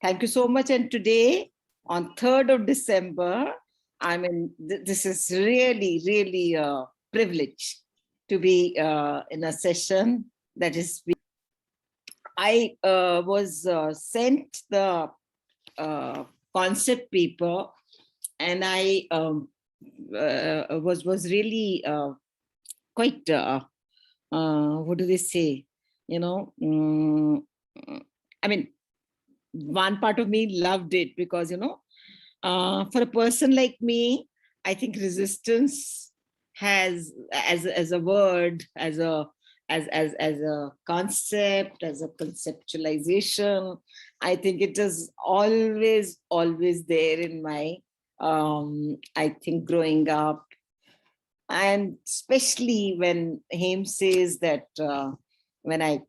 Thank you so much. And today, on 3rd of December, this is really, really a privilege to be in a session that is. I was sent the concept paper, and I was really quite. What do they say? You know, I mean, one part of me loved it because, for a person like me, I think resistance has, as a word, as a concept, as a conceptualization, I think it is always there in my, I think, growing up. And especially when Haim says that when I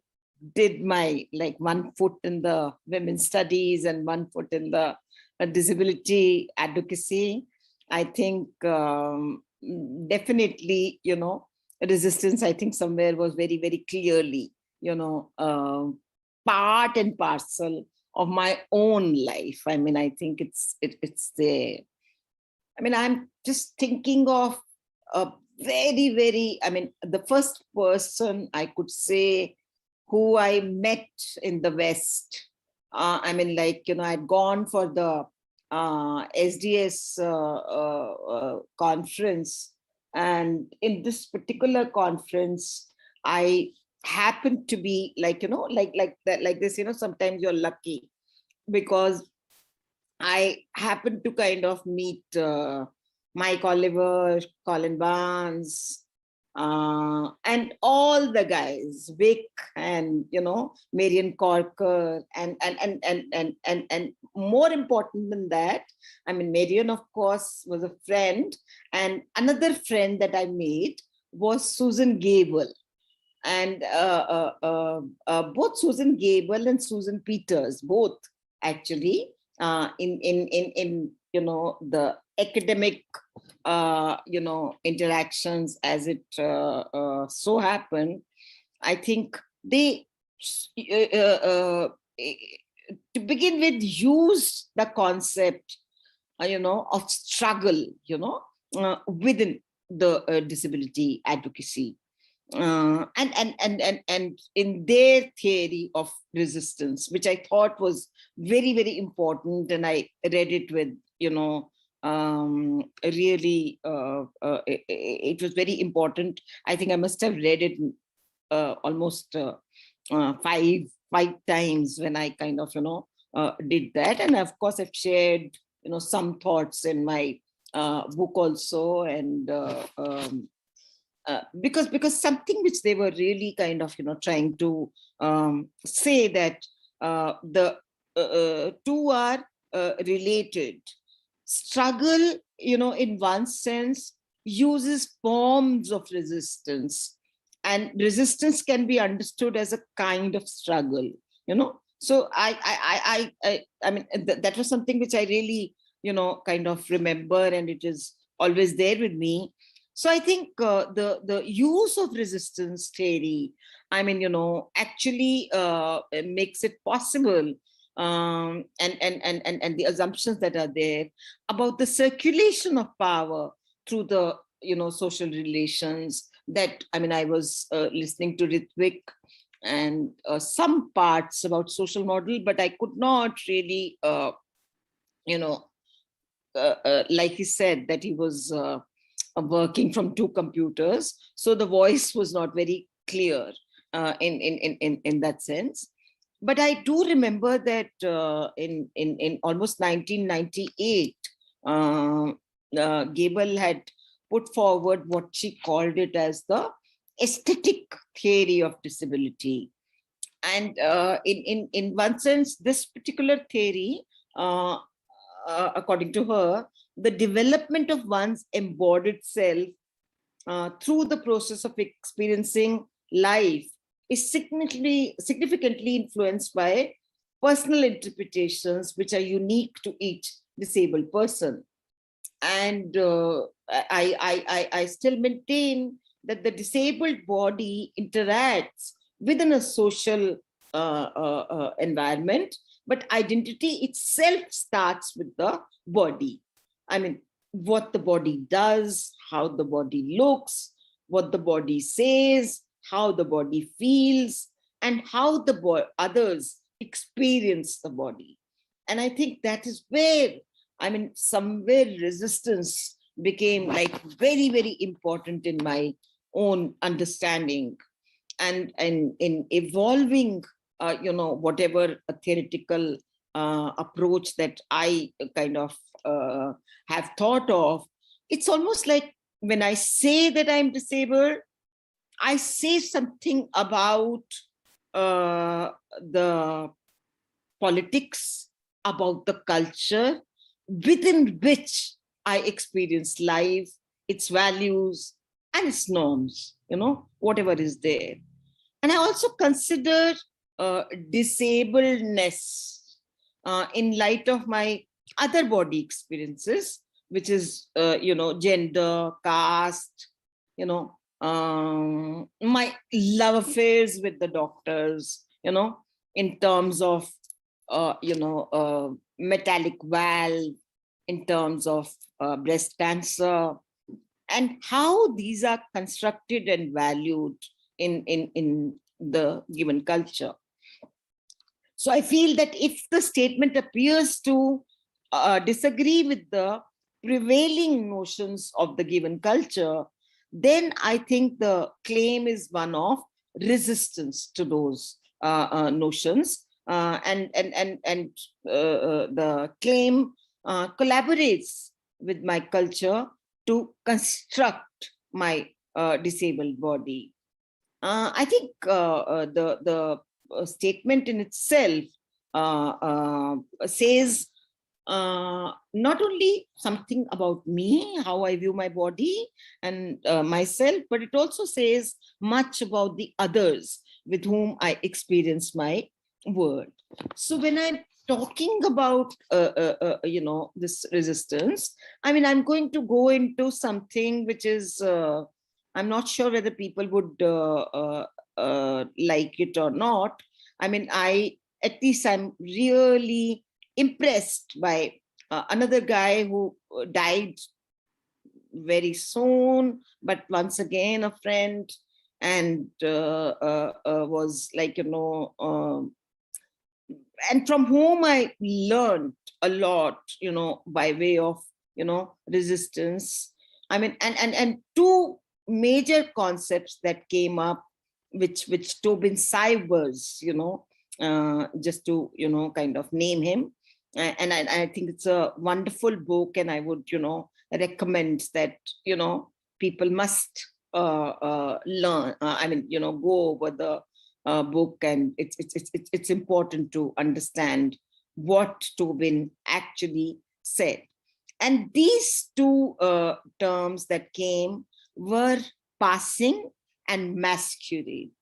did my, like, one foot in the women's studies and one foot in the disability advocacy, I think definitely, resistance, I think somewhere was very, very clearly, part and parcel of my own life. I mean, I think it's there. I mean, I'm just thinking of a very, very, I mean, the first person I could say who I met in the West. I mean, like, I'd gone for the SDS conference. And in this particular conference, I happened to be like, like that, like this, sometimes you're lucky because I happened to kind of meet Mike Oliver, Colin Barnes, and all the guys, Vic, and Marian Corker, and more important than that, I mean, Marian, of course, was a friend, and another friend that I made was Susan Gable. And both Susan Gable and Susan Peters, both actually in the academic interactions, as it so happened, I think they to begin with used the concept of struggle within the disability advocacy. And in their theory of resistance, which I thought was very, very important, and I read it with, really, it was very important. I think I must have read it almost five times when I kind of, did that. And of course, I've shared, some thoughts in my book also, and because something which they were really kind of trying to say that the two are related. Struggle, in one sense, uses forms of resistance, and resistance can be understood as a kind of struggle. So I mean, that was something which I really kind of remember, and it is always there with me. So I think the use of resistance theory, I mean, actually makes it possible, and the assumptions that are there about the circulation of power through the social relations. That, I mean, I was listening to Ritvik and some parts about social model, but I could not really, like he said, that he was working from two computers, so the voice was not very clear in that sense. But I do remember that in almost 1998, Gable had put forward what she called it as the aesthetic theory of disability. And in one sense, this particular theory, according to her, the development of one's embodied self through the process of experiencing life is significantly influenced by personal interpretations which are unique to each disabled person. And I still maintain that the disabled body interacts within a social environment but identity itself starts with the body. I mean, what the body does, how the body looks, what the body says, how the body feels, and how the others experience the body. And I think that is where, I mean, somewhere resistance became like very, very important in my own understanding, and in evolving, whatever a theoretical approach that I kind of have thought of. It's almost like when I say that I'm disabled, I say something about the politics, about the culture within which I experience life, its values, and its norms, whatever is there. And I also consider disabledness in light of my other body experiences, which is, gender, caste, my love affairs with the doctors, in terms of, metallic valve, in terms of breast cancer, and how these are constructed and valued in the given culture. So I feel that if the statement appears to disagree with the prevailing notions of the given culture, then I think the claim is one of resistance to those notions, and the claim collaborates with my culture to construct my disabled body. I think the statement in itself says not only something about me, how I view my body and myself, but it also says much about the others with whom I experience my world. So when I'm talking about this resistance, I mean, I'm going to go into something which is I'm not sure whether people would like it or not. I mean, at least I'm really impressed by another guy who died very soon, but once again a friend, and was like, and from whom I learned a lot, by way of, resistance. I mean, and two major concepts that came up, which Tobin Sivers, just to, kind of name him. And I think it's a wonderful book, and I would, recommend that, people must learn, go over the book, and it's important to understand what Tobin actually said. And these two terms that came were passing and masquerade.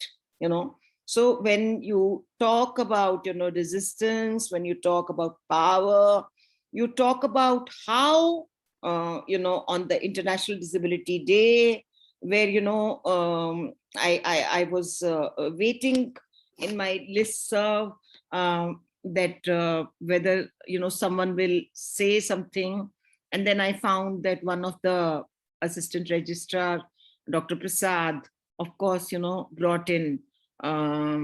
So when you talk about, resistance, when you talk about power, you talk about how, on the International Disability Day, where, I was waiting in my listserv that whether, someone will say something. And then I found that one of the assistant registrar, Dr. Prasad, of course, brought in, at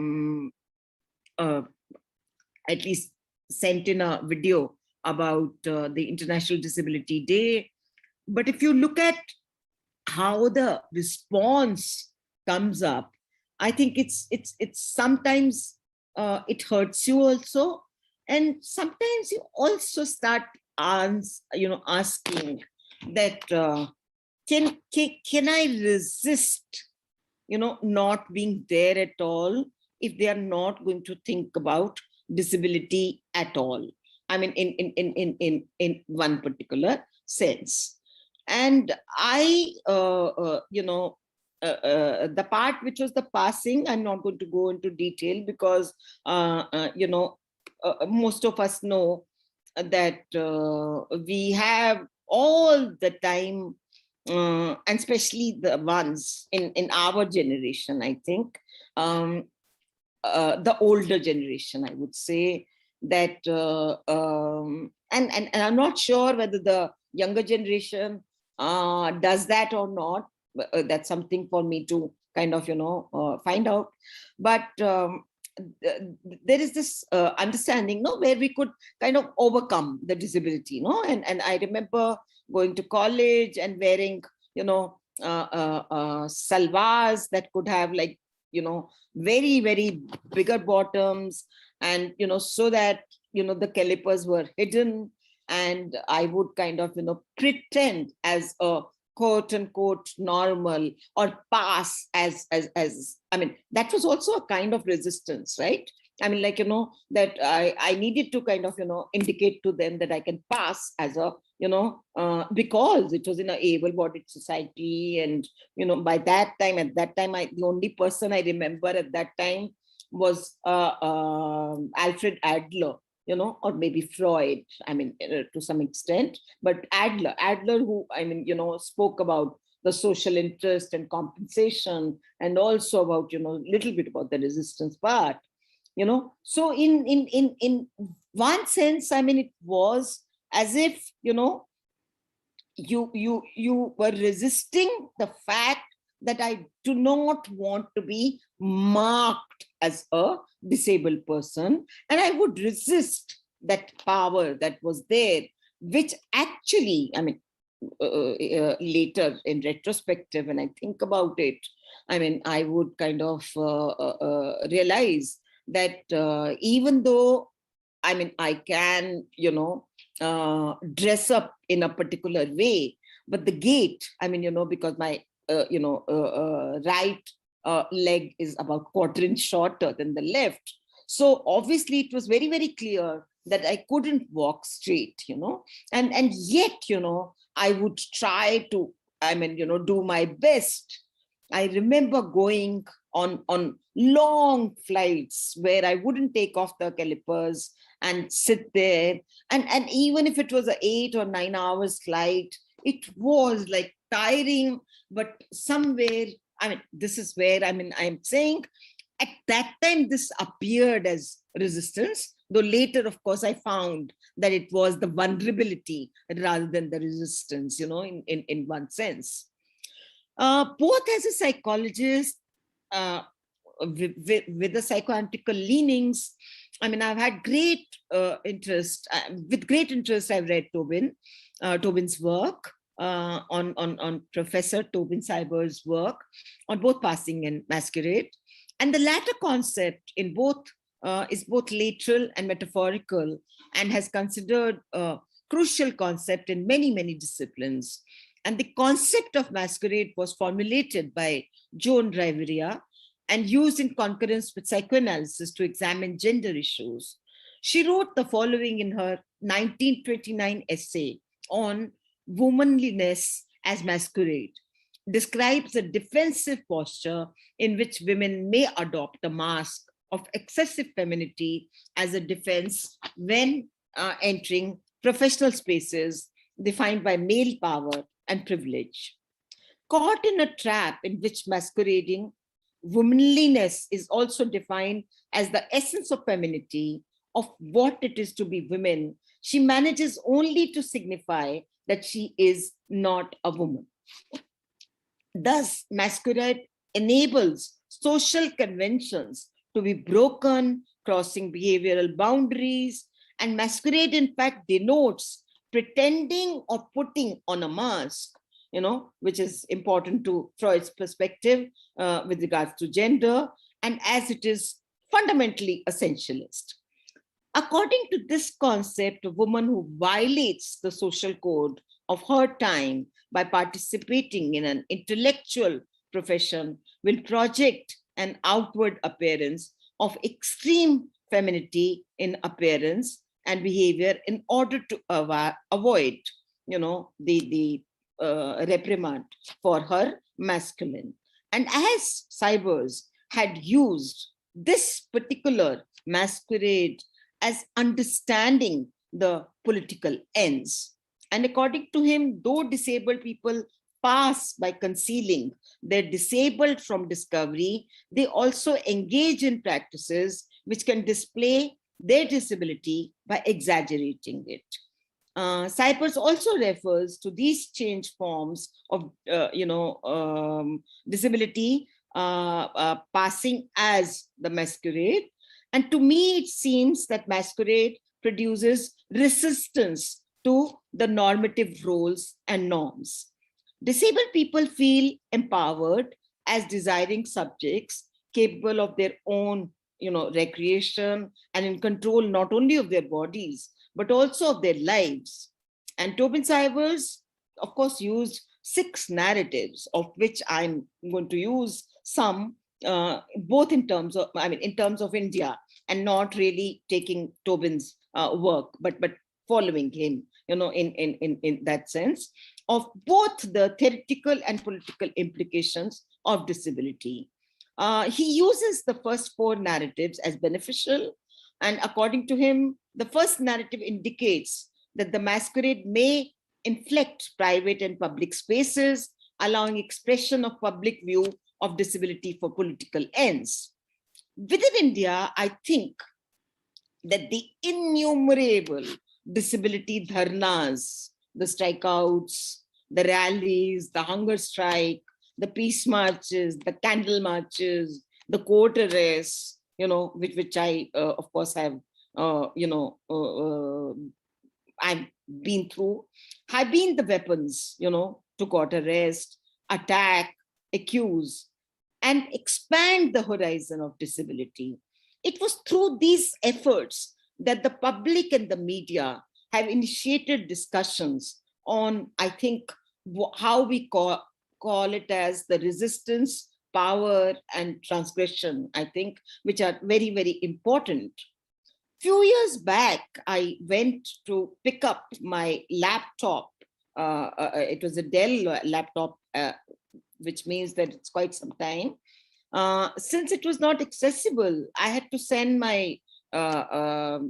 least sent in a video about the International Disability Day. But if you look at how the response comes up, I think it's sometimes it hurts you also, and sometimes you also start asking that can I resist, not being there at all, if they are not going to think about disability at all. I mean, in one particular sense. And I, the part which was the passing, I'm not going to go into detail, because, most of us know that we have all the time, and especially the ones in our generation, I think, the older generation, I would say, that, and I'm not sure whether the younger generation does that or not. That's something for me to kind of, find out. But there is this understanding, no, where we could kind of overcome the disability, no. And I remember going to college and wearing, salwars that could have, like, very, very bigger bottoms, and so that the calipers were hidden, and I would kind of pretend as a quote unquote normal, or pass as I mean, that was also a kind of resistance, right? I mean, like, that I needed to kind of indicate to them that I can pass as a, because it was in a able-bodied society. And by that time, at that time, the only person I remember at that time was Alfred Adler, or maybe Freud, I mean, to some extent, but Adler, who, I mean, spoke about the social interest and compensation, and also about, little bit about the resistance part, So in one sense, I mean, it was as if, you were resisting the fact that I do not want to be marked as a disabled person, and I would resist that power that was there, which actually, I mean, later in retrospective, when I think about it, I mean, I would kind of realize that even though, I mean, I can, dress up in a particular way, but the gait, I mean, because my, right leg is about quarter inch shorter than the left. So obviously it was very, very clear that I couldn't walk straight, and yet, I would try to, I mean, do my best. I remember going on long flights where I wouldn't take off the calipers and sit there. And even if it was an 8 or 9 hours flight, it was like tiring, but somewhere, I mean, this is where, I mean, I'm saying at that time, this appeared as resistance, though later, of course, I found that it was the vulnerability rather than the resistance, in one sense. Both as a psychologist, with the psychoanalytical leanings, I mean, I've had great interest. With great interest, I've read Tobin's work, on Professor Tobin Cyber's work on both passing and masquerade. And the latter concept in both is both literal and metaphorical, and has considered a crucial concept in many, many disciplines. And the concept of masquerade was formulated by Joan Riveria and used in concurrence with psychoanalysis to examine gender issues. She wrote the following in her 1929 essay on womanliness as masquerade: describes a defensive posture in which women may adopt a mask of excessive femininity as a defense when entering professional spaces defined by male power and privilege. Caught in a trap in which masquerading, womanliness is also defined as the essence of femininity, of what it is to be women, she manages only to signify that she is not a woman. Thus, masquerade enables social conventions to be broken, crossing behavioral boundaries, and masquerade, in fact, denotes pretending or putting on a mask, which is important to Freud's perspective with regards to gender, and as it is fundamentally essentialist. According to this concept, a woman who violates the social code of her time by participating in an intellectual profession will project an outward appearance of extreme femininity in appearance and behavior in order to avoid, the reprimand for her masculine. And as Cybers had used this particular masquerade as understanding the political ends. And according to him, though disabled people pass by concealing their disabled from discovery, they also engage in practices which can display their disability by exaggerating it. Cyprus also refers to these change forms of, disability passing as the masquerade. And to me, it seems that masquerade produces resistance to the normative roles and norms. Disabled people feel empowered as desiring subjects capable of their own, recreation, and in control not only of their bodies but also of their lives. And Tobin Sivers, of course, used 6 narratives, of which I'm going to use some, both in terms of India, and not really taking Tobin's work, but following him, in that sense, of both the theoretical and political implications of disability. He uses the first 4 narratives as beneficial, and according to him, the first narrative indicates that the masquerade may inflect private and public spaces, allowing expression of public view of disability for political ends. Within India, I think that the innumerable disability dharnas, the strikeouts, the rallies, the hunger strike, the peace marches, the candle marches, the court arrests, which I, of course, have, I've been through, have been the weapons, to court arrest, attack, accuse, and expand the horizon of disability. It was through these efforts that the public and the media have initiated discussions on, I think, how we call it as the resistance, power, and transgression, I think, which are very, very important. Few years back, I went to pick up my laptop. It was a Dell laptop, which means that it's quite some time. Since it was not accessible, I had to send my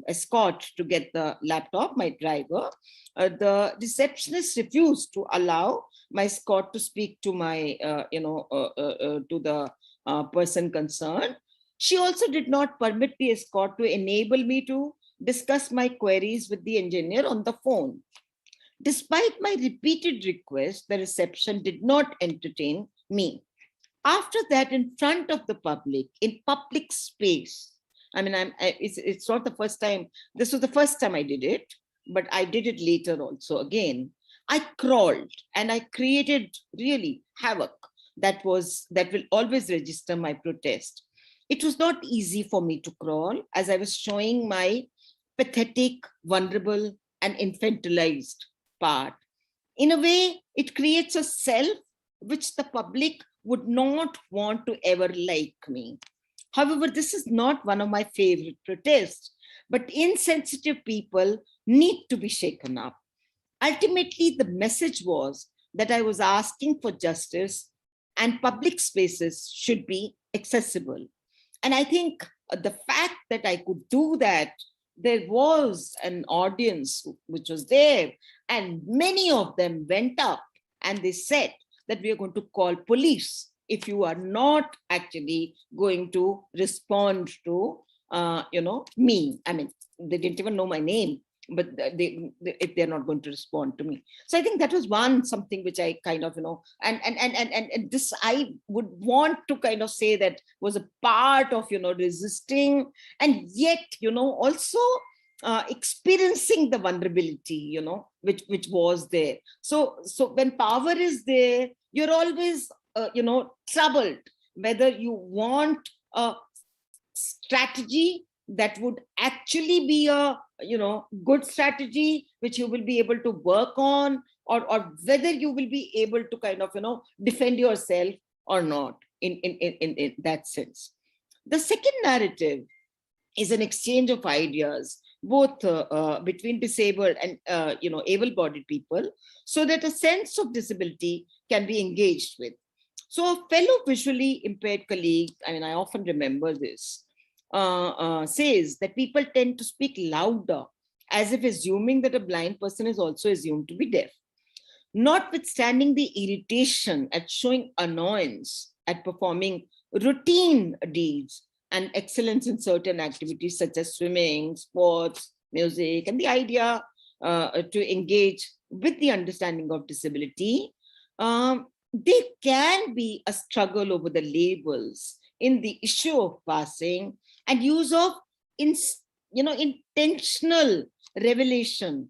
escort to get the laptop, my driver. The receptionist refused to allow my escort to speak to my, to the person concerned. She also did not permit the escort to enable me to discuss my queries with the engineer on the phone. Despite my repeated requests, the reception did not entertain me. After that, in front of the public, in public space, it's not the first time, this was the first time I did it, but I did it later also again. I crawled and I created really havoc that will always register my protest. It was not easy for me to crawl as I was showing my pathetic, vulnerable, and infantilized part. In a way, it creates a self which the public would not want to ever like me. However, this is not one of my favorite protests, but insensitive people need to be shaken up. Ultimately, the message was that I was asking for justice and public spaces should be accessible. And I think the fact that I could do that, there was an audience which was there, and many of them went up and they said that we are going to call police if you are not actually going to respond to, me. I mean, they didn't even know my name, but if they're not going to respond to me. So I think that was something which I kind of, and this I would want to kind of say that was a part of, resisting, and yet, also experiencing the vulnerability, which was there. So when power is there, you're always, troubled, whether you want a strategy that would actually be a, good strategy, which you will be able to work on, or whether you will be able to kind of, defend yourself or not in that sense. The second narrative is an exchange of ideas, both between disabled and, able-bodied people, so that a sense of disability can be engaged with. So a fellow visually impaired colleague, I often remember this, says that people tend to speak louder, as if assuming that a blind person is also assumed to be deaf. Notwithstanding the irritation at showing annoyance at performing routine deeds and excellence in certain activities such as swimming, sports, music, and the idea to engage with the understanding of disability, there can be a struggle over the labels in the issue of passing and use of in, intentional revelation,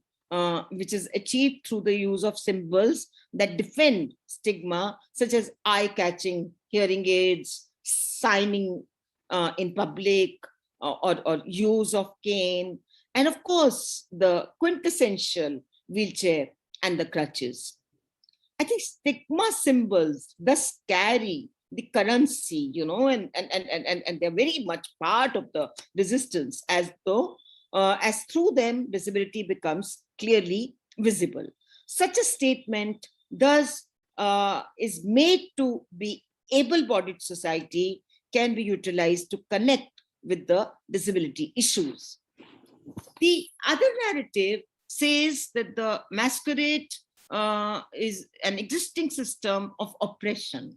which is achieved through the use of symbols that defend stigma, such as eye-catching hearing aids, signing in public, or use of cane, and of course, the quintessential wheelchair and the crutches. I think stigma symbols thus carry the currency, and they're very much part of the resistance, as though as through them disability becomes clearly visible. Such a statement thus is made to be able-bodied society can be utilized to connect with the disability issues. The other narrative says that the masquerade is an existing system of oppression.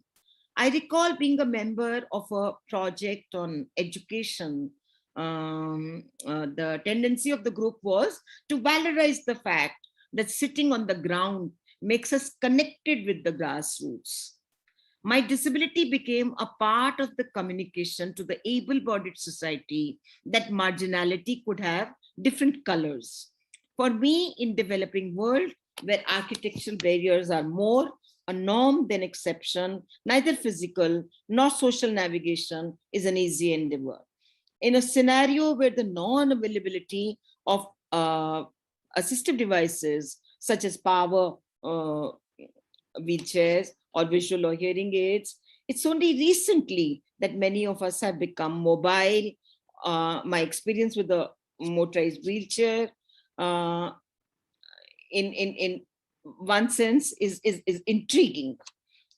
I recall being a member of a project on education. The tendency of the group was to valorize the fact that sitting on the ground makes us connected with the grassroots. My disability became a part of the communication to the able-bodied society that marginality could have different colors. For me, in developing world, where architectural barriers are more a norm than exception, neither physical nor social navigation is an easy endeavor. In a scenario where the non-availability of assistive devices such as power wheelchairs or visual or hearing aids, it's only recently that many of us have become mobile. My experience with the motorized wheelchair, in one sense, is intriguing.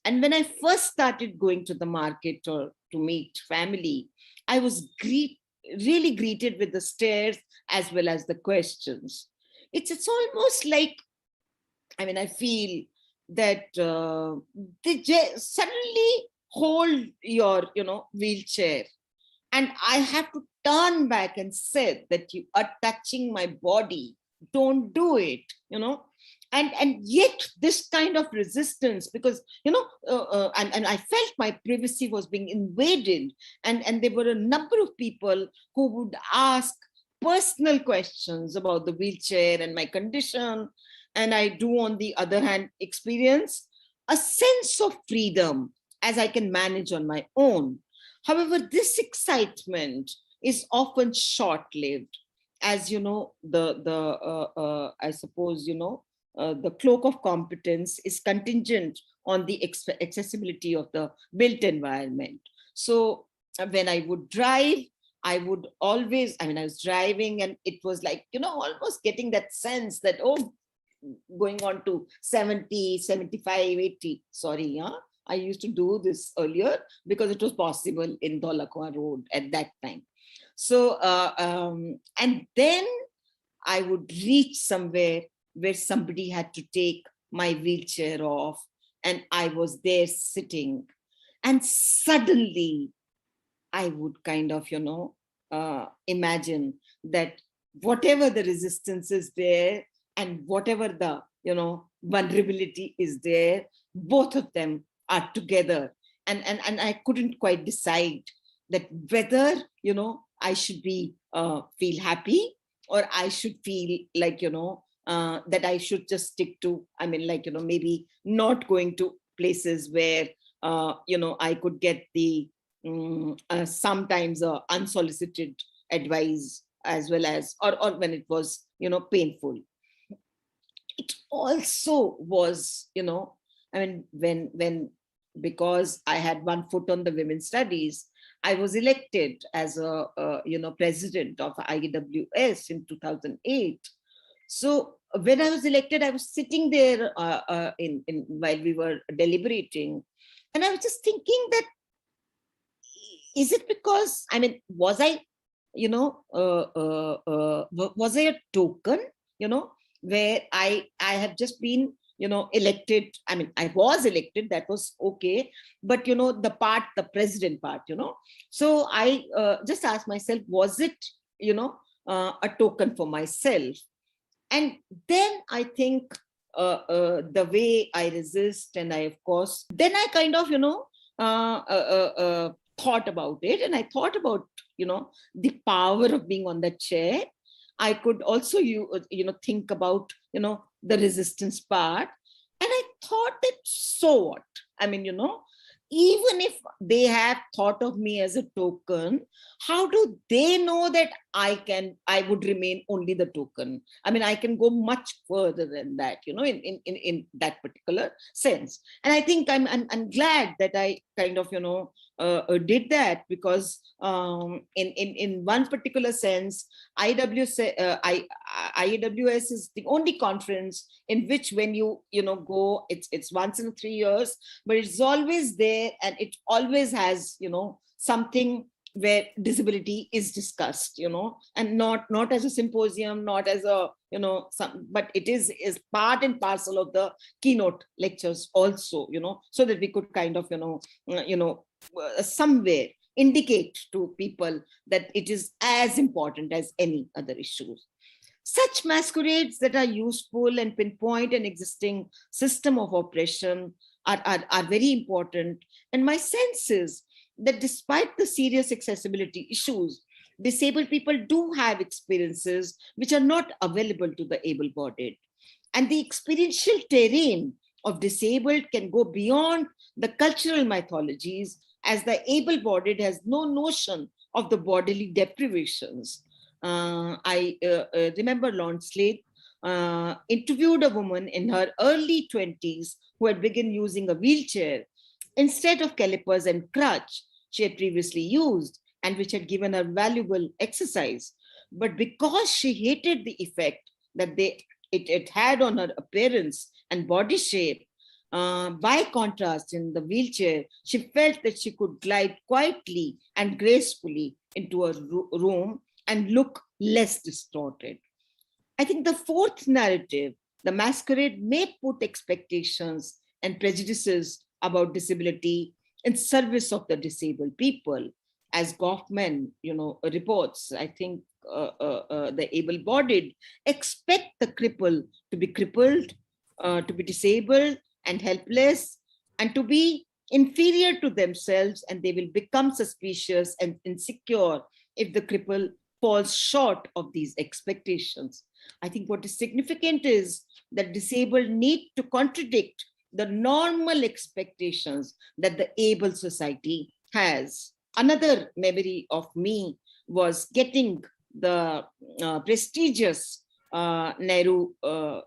And when I first started going to the market or to meet family, I was really greeted with the stares as well as the questions. It's almost like, I feel that they suddenly hold your, wheelchair, and I have to turn back and say that you are touching my body. Don't do it, and yet this kind of resistance, because and I felt my privacy was being invaded, and there were a number of people who would ask personal questions about the wheelchair and my condition, and I do, on the other hand, experience a sense of freedom as I can manage on my own. However, this excitement is often short-lived, as I suppose the cloak of competence is contingent on the accessibility of the built environment. So when I would drive, I would always, I was driving, and it was like, almost getting that sense that, oh, going on to 70, 75, 80, sorry, I used to do this earlier because it was possible in Dholakwa Road at that time. So, and then I would reach somewhere where somebody had to take my wheelchair off, and I was there sitting, and suddenly I would kind of, imagine that whatever the resistance is there and whatever the, vulnerability is there, both of them are together. And I couldn't quite decide that whether, I should be feel happy, or I should feel like, that I should just stick to, maybe not going to places where, I could get the sometimes unsolicited advice, as well as, or when it was, painful. It also was, when because I had one foot on the women's studies, I was elected as a president of IWS in 2008. So when I was elected, I was sitting there in while we were deliberating, and I was just thinking that, is it because, was I, was I a token, where I have just been elected. I mean, I was elected, that was okay. But, the president part, so I just asked myself, was it, a token for myself? And then I think the way I resist, and I, of course, then I kind of, thought about it, and I thought about, the power of being on the chair. I could also, think about, the resistance part. And I thought that, so what? I mean, even if they have thought of me as a token, how do they know that I would remain only the token? I mean, I can go much further than that, in that particular sense. And I think I'm glad that I kind of, did that, because in one particular sense, IWS is the only conference in which, when you go, it's once in 3 years, but it's always there, and it always has, something where disability is discussed, and not as a symposium, not as a, but it is part and parcel of the keynote lectures also, so that we could kind of, somewhere indicate to people that it is as important as any other issues. Such masquerades that are useful and pinpoint an existing system of oppression are very important. And my sense is that, despite the serious accessibility issues, disabled people do have experiences which are not available to the able-bodied. And the experiential terrain of disabled can go beyond the cultural mythologies, as the able-bodied has no notion of the bodily deprivations. I remember Lon Slade interviewed a woman in her early 20s who had begun using a wheelchair instead of calipers and crutch she had previously used, and which had given her valuable exercise. But because she hated the effect that it had on her appearance and body shape, by contrast, in the wheelchair, she felt that she could glide quietly and gracefully into a room and look less distorted. I think the fourth narrative, the masquerade, may put expectations and prejudices about disability in service of the disabled people. As Goffman, reports, I think the able-bodied expect the cripple to be crippled, to be disabled and helpless, and to be inferior to themselves, and they will become suspicious and insecure if the cripple falls short of these expectations. I think what is significant is that disabled need to contradict the normal expectations that the able society has. Another memory of me was getting the prestigious Nehru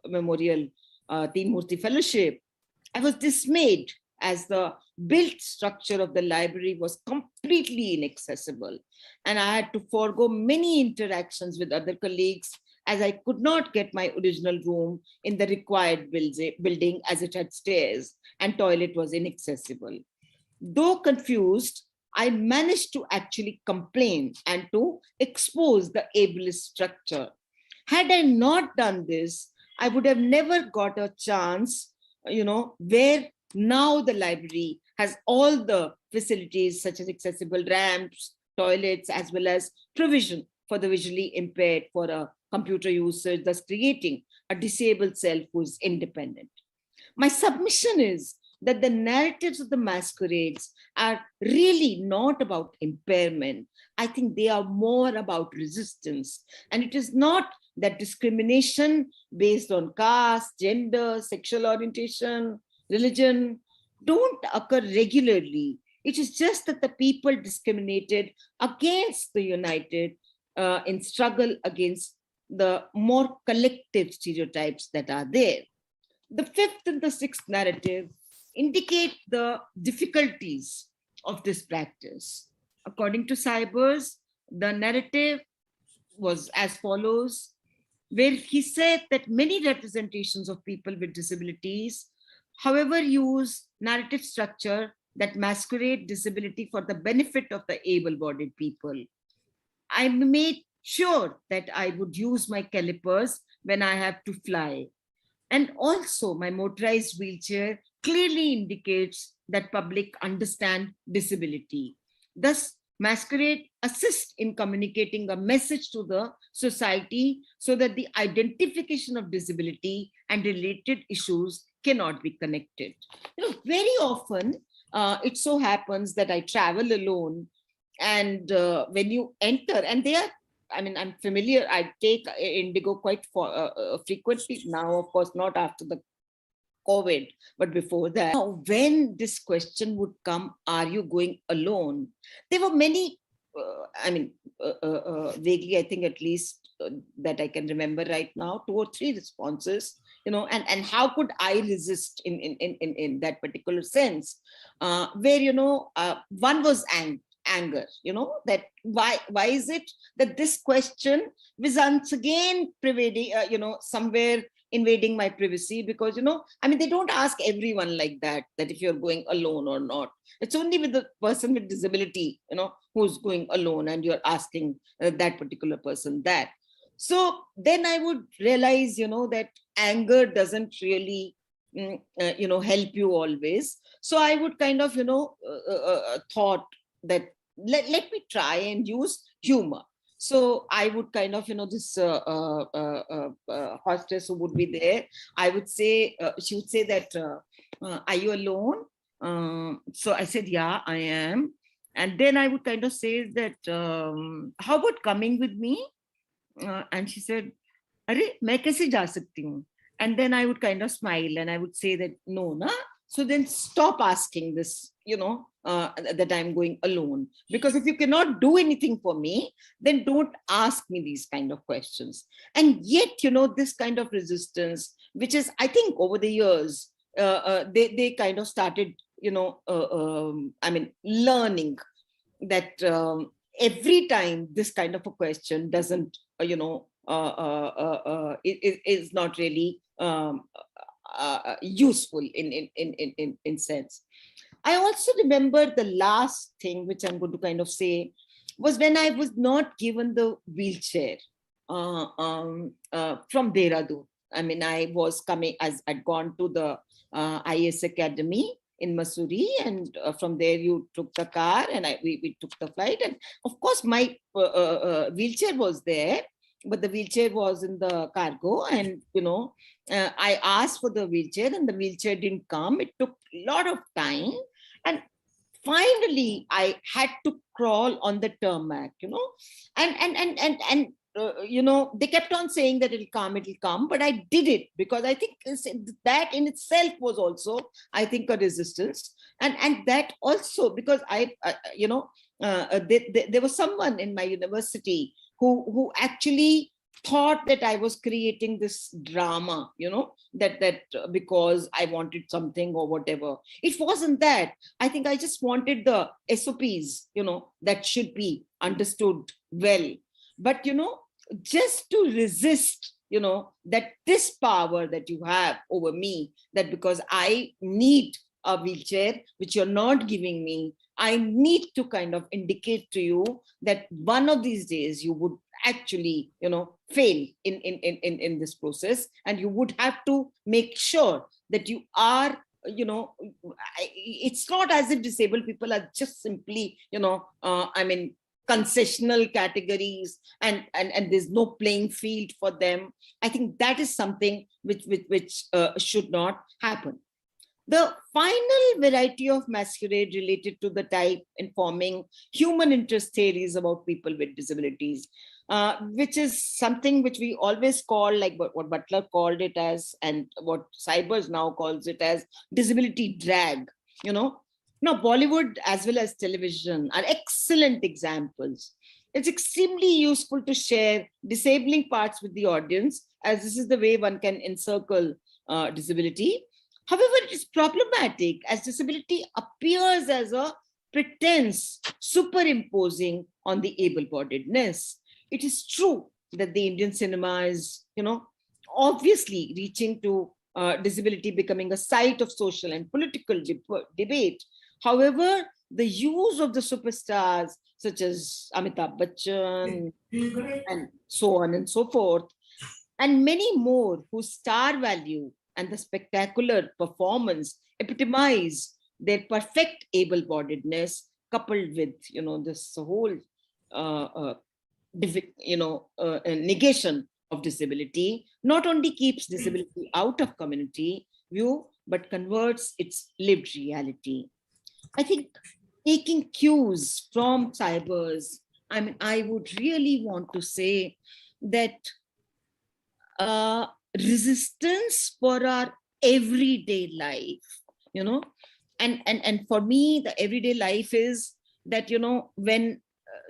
Memorial Murthy Fellowship. I was dismayed, as the built structure of the library was completely inaccessible, and I had to forego many interactions with other colleagues, as I could not get my original room in the required building, as it had stairs and toilet was inaccessible. Though confused, I managed to actually complain and to expose the ableist structure. Had I not done this, I would have never got a chance, where now the library has all the facilities, such as accessible ramps, toilets, as well as provision for the visually impaired for a computer usage, thus creating a disabled self who is independent. My submission is that the narratives of the masquerades are really not about impairment. I think they are more about resistance. And it is not that discrimination based on caste, gender, sexual orientation, religion don't occur regularly. It is just that the people discriminated against the united in struggle against the more collective stereotypes that are there. The fifth and the sixth narrative indicate the difficulties of this practice. According to Cybers, the narrative was as follows, where he said that many representations of people with disabilities, however, use narrative structure that masquerade disability for the benefit of the able-bodied people. I made sure that I would use my calipers when I have to fly. And also, my motorized wheelchair clearly indicates that public understand disability. Thus, masquerade assists in communicating a message to the society so that the identification of disability and related issues cannot be connected. Very often it so happens that I travel alone, and when you enter, and they are, I mean, I'm familiar. I take Indigo quite frequently now, of course, not after the COVID, but before that. Now, when this question would come, are you going alone? There were many, vaguely, I think at least that I can remember right now, two or three responses, and how could I resist in that particular sense, where, one was anger, that why is it that this question was once again pervading, somewhere invading my privacy, because I mean, they don't ask everyone like that if you're going alone or not. It's only with the person with disability, who's going alone, and you're asking that particular person that. So then I would realize, that anger doesn't really help you always. So I would kind of thought that let me try and use humor. So I would kind of, this hostess who would be there, I would say, she would say that, are you alone? So I said, yeah, I am. And then I would kind of say that, how about coming with me? And she said, अरे मैं कैसे जा सकती हूँ? And then I would kind of smile and I would say that, no, na. So then stop asking this, that I'm going alone. Because if you cannot do anything for me, then don't ask me these kind of questions. And yet, this kind of resistance, which is, I think, over the years, they kind of started, learning that every time this kind of a question doesn't, is not really useful in sense. I also remember the last thing which I'm going to kind of say was when I was not given the wheelchair from Dehradun. I mean, I was coming as I'd gone to the IS Academy in Missouri, and from there you took the car, and we took the flight, and of course my wheelchair was there, but the wheelchair was in the cargo, and I asked for the wheelchair, and the wheelchair didn't come. It took a lot of time, and finally I had to crawl on the tarmac, and they kept on saying that it'll come, but I did it because I think that in itself was also, I think, a resistance. And that also because there was someone in my university who actually thought that I was creating this drama, that because I wanted something or whatever. It wasn't that. I think I just wanted the SOPs, that should be understood well. But, just to resist, that this power that you have over me, that because I need a wheelchair, which you're not giving me, I need to kind of indicate to you that one of these days you would actually, fail in this process, and you would have to make sure that you are, it's not as if disabled people are just simply, concessional categories, and there's no playing field for them. I think that is something which should not happen. The final variety of masquerade related to the type informing human interest theories about people with disabilities, which is something which we always call, like what Butler called it as, and what Cybers now calls it as, disability drag. Now, Bollywood as well as television are excellent examples. It's extremely useful to share disabling parts with the audience, as this is the way one can encircle disability. However, it is problematic as disability appears as a pretense superimposing on the able-bodiedness. It is true that the Indian cinema is, obviously reaching to disability becoming a site of social and political debate. However, the use of the superstars such as Amitabh Bachchan and so on and so forth, and many more whose star value and the spectacular performance epitomize their perfect able-bodiedness, coupled with, this whole uh, uh, negation of disability, not only keeps disability out of community view, but converts its lived reality. I think taking cues from cybers, I mean, I would really want to say that uh, resistance for our everyday life, you know, and for me, the everyday life is that, when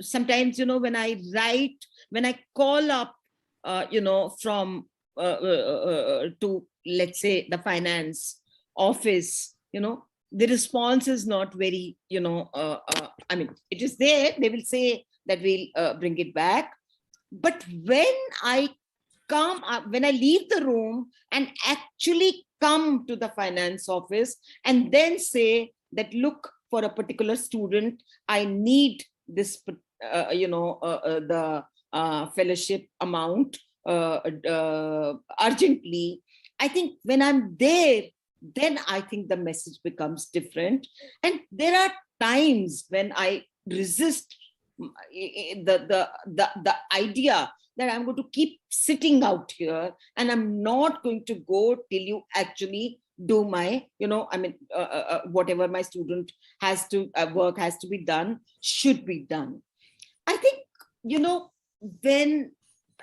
sometimes, when I write, when I call up, from to, let's say, the finance office, the response is not very, I mean, it is there. They will say that we'll bring it back. But when I leave the room and actually come to the finance office and then say that, look, for a particular student, I need this, the fellowship amount urgently. I think when I'm there, then I think the message becomes different. And there are times when I resist the idea that I'm going to keep sitting out here and I'm not going to go till you actually do my, whatever my student has to work has to be done, should be done. I think, when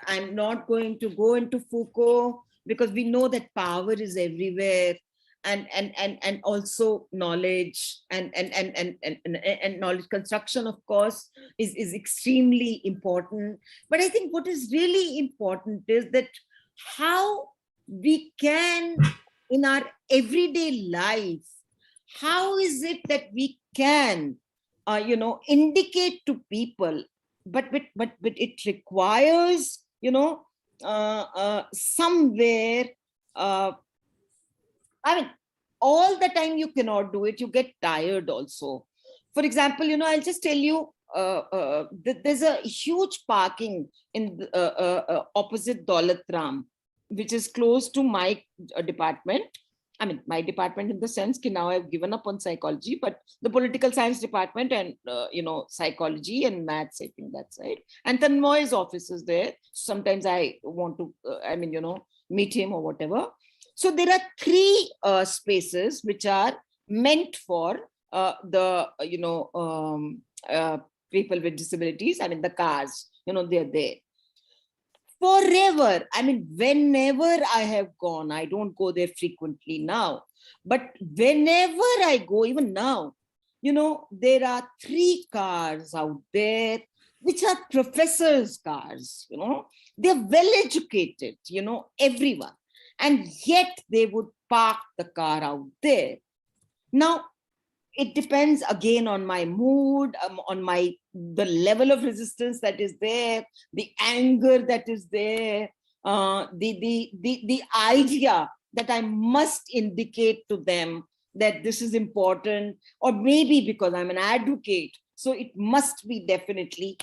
I'm not going to go into Foucault, because we know that power is everywhere, and also knowledge and knowledge construction, of course, is extremely important. But I think what is really important is that how we can, in our everyday life, how is it that we can indicate to people, but it requires, somewhere, I mean, all the time you cannot do it. You get tired also. For example, I'll just tell you, there's a huge parking in opposite Daulat Ram, which is close to my department. I mean, my department, in the sense that now I've given up on psychology, but the political science department and, psychology and maths, I think that's right. And Tanmoy's office is there. Sometimes I want to, meet him or whatever. So there are three spaces which are meant for the, people with disabilities. I mean, the cars, they're there. Forever. I mean, whenever I have gone, I don't go there frequently now, but whenever I go, even now, there are three cars out there, which are professors' cars, they're well educated, everyone. And yet they would park the car out there. Now, it depends again on my mood, on the level of resistance that is there, the anger that is there, the idea that I must indicate to them that this is important, or maybe because I'm an advocate, so it must be definitely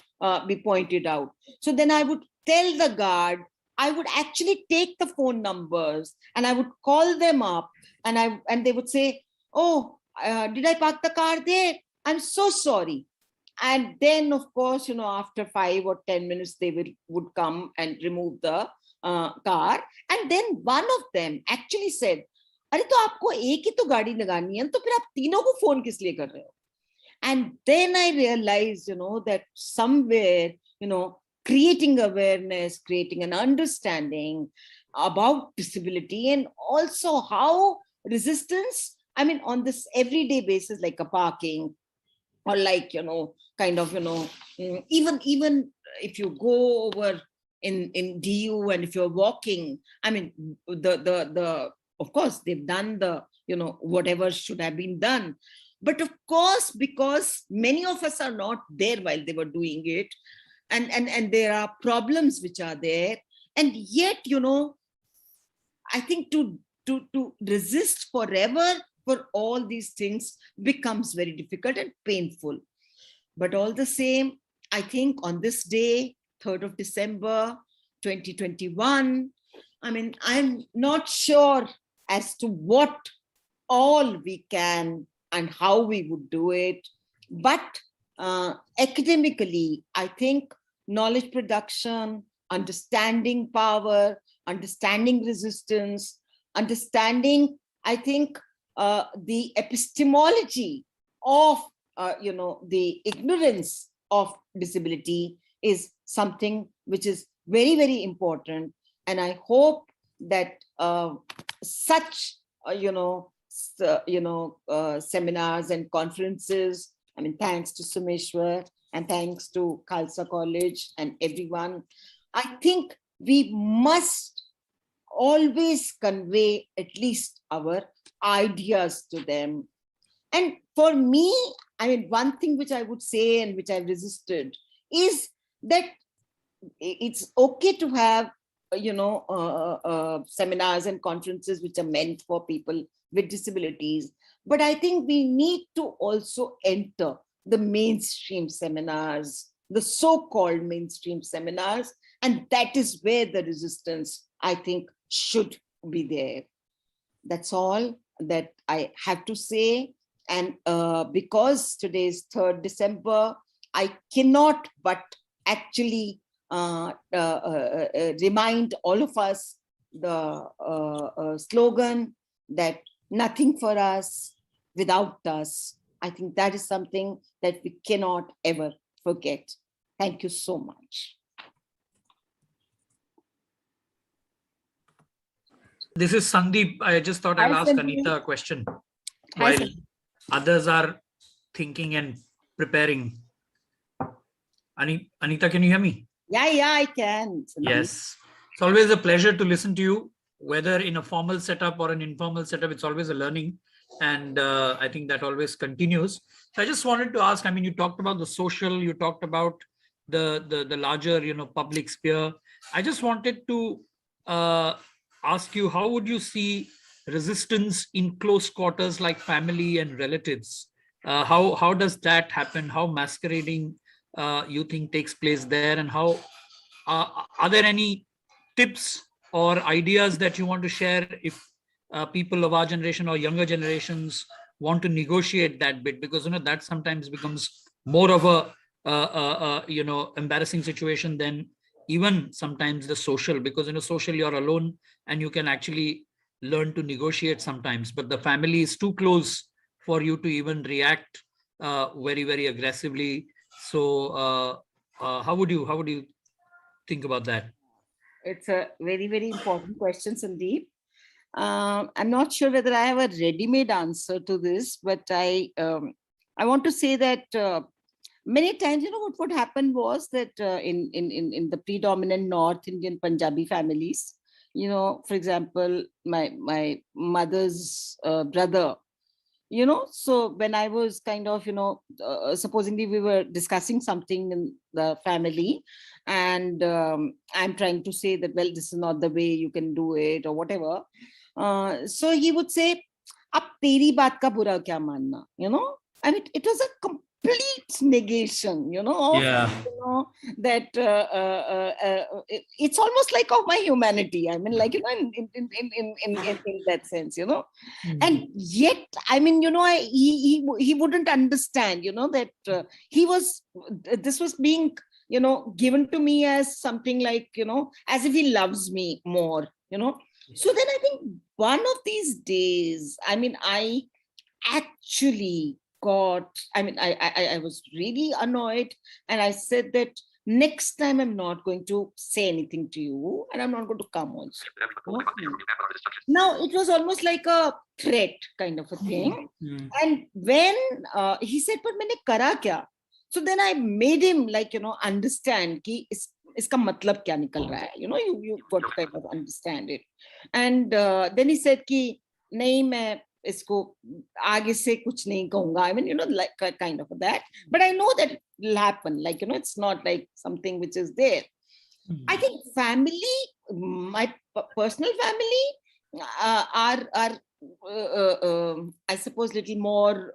be pointed out. So then I would tell the guard, I would actually take the phone numbers and I would call them up, and they would say, oh, did I park the car there? I'm so sorry. And then, of course, after 5 or 10 minutes, they would come and remove the car. And then one of them actually said, अरे तो आपको एक ही तो गाड़ी लगानी है, तो फिर आप तीनों को फोन किस लिए कर रहे हो? And then I realized, that somewhere, creating awareness, creating an understanding about disability, and also how resistance, I mean, on this everyday basis, like a parking, or like, kind of, even if you go over in DU, and if you're walking, I mean, the of course, they've done the, whatever should have been done. But of course, because many of us are not there while they were doing it, and there are problems which are there, and yet, I think to resist forever for all these things becomes very difficult and painful. But all the same, I think on this day, 3rd of December, 2021, I mean, I'm not sure as to what all we can and how we would do it. But academically, I think knowledge production, understanding power, understanding resistance, understanding, I think, the epistemology of, the ignorance of disability is something which is very, very important. And I hope that such, seminars and conferences, I mean, thanks to Sumeshwar and thanks to Khalsa College and everyone, I think we must always convey at least our ideas to them. And for me, I mean, one thing which I would say and which I've resisted is that it's okay to have, seminars and conferences which are meant for people with disabilities. But I think we need to also enter the mainstream seminars, the so-called mainstream seminars, and that is where the resistance, I think, should be there. That's all that I have to say. And because today is 3rd December, I cannot but actually remind all of us the slogan that nothing for us without us. I think that is something that we cannot ever forget. Thank you so much. This is Sandeep. I just thought I'll ask Anita a question while others are thinking and preparing. Anita, can you hear me? Yeah, I can. Sandeep. Yes. It's always a pleasure to listen to you, whether in a formal setup or an informal setup. It's always a learning. And I think that always continues. So I just wanted to ask, I mean, you talked about the social, you talked about the larger, public sphere. I just wanted to ask you, how would you see resistance in close quarters like family and relatives? How does that happen? How masquerading you think takes place there? And how are there any tips or ideas that you want to share if people of our generation or younger generations want to negotiate that bit? Because that sometimes becomes more of a embarrassing situation than even sometimes the social, because in a social you're alone and you can actually learn to negotiate sometimes, but the family is too close for you to even react very, very aggressively. So how would you think about that? It's a very, very important question, Sandeep. I'm not sure whether I have a ready-made answer to this, but I want to say that many times, what happened was that in the predominant North Indian Punjabi families, for example, my mother's brother, so when I was kind of, supposedly we were discussing something in the family, and I'm trying to say that, well, this is not the way you can do it or whatever. So he would say, ab teri baat ka bura kya manna, I mean, it was a complete negation, of, Yeah. That it's almost like of my humanity. I mean, like, in that sense, and yet, I mean, he wouldn't understand, that this was being, given to me as something like, as if he loves me more, So then I think one of these days, I mean, I actually I was really annoyed, and I said that next time I'm not going to say anything to you, and I'm not going to come also. Now it was almost like a threat kind of a thing. And when he said, but maine kara kya? So then I made him understand ki iska matlab kya nikal raha hai. You got to kind of understand it. And then he said ki nahi, main isko aage se kuch nahi kahunga. I mean, like kind of that. But I know that it will happen. It's not like something which is there. I think family, my personal family, are I suppose little more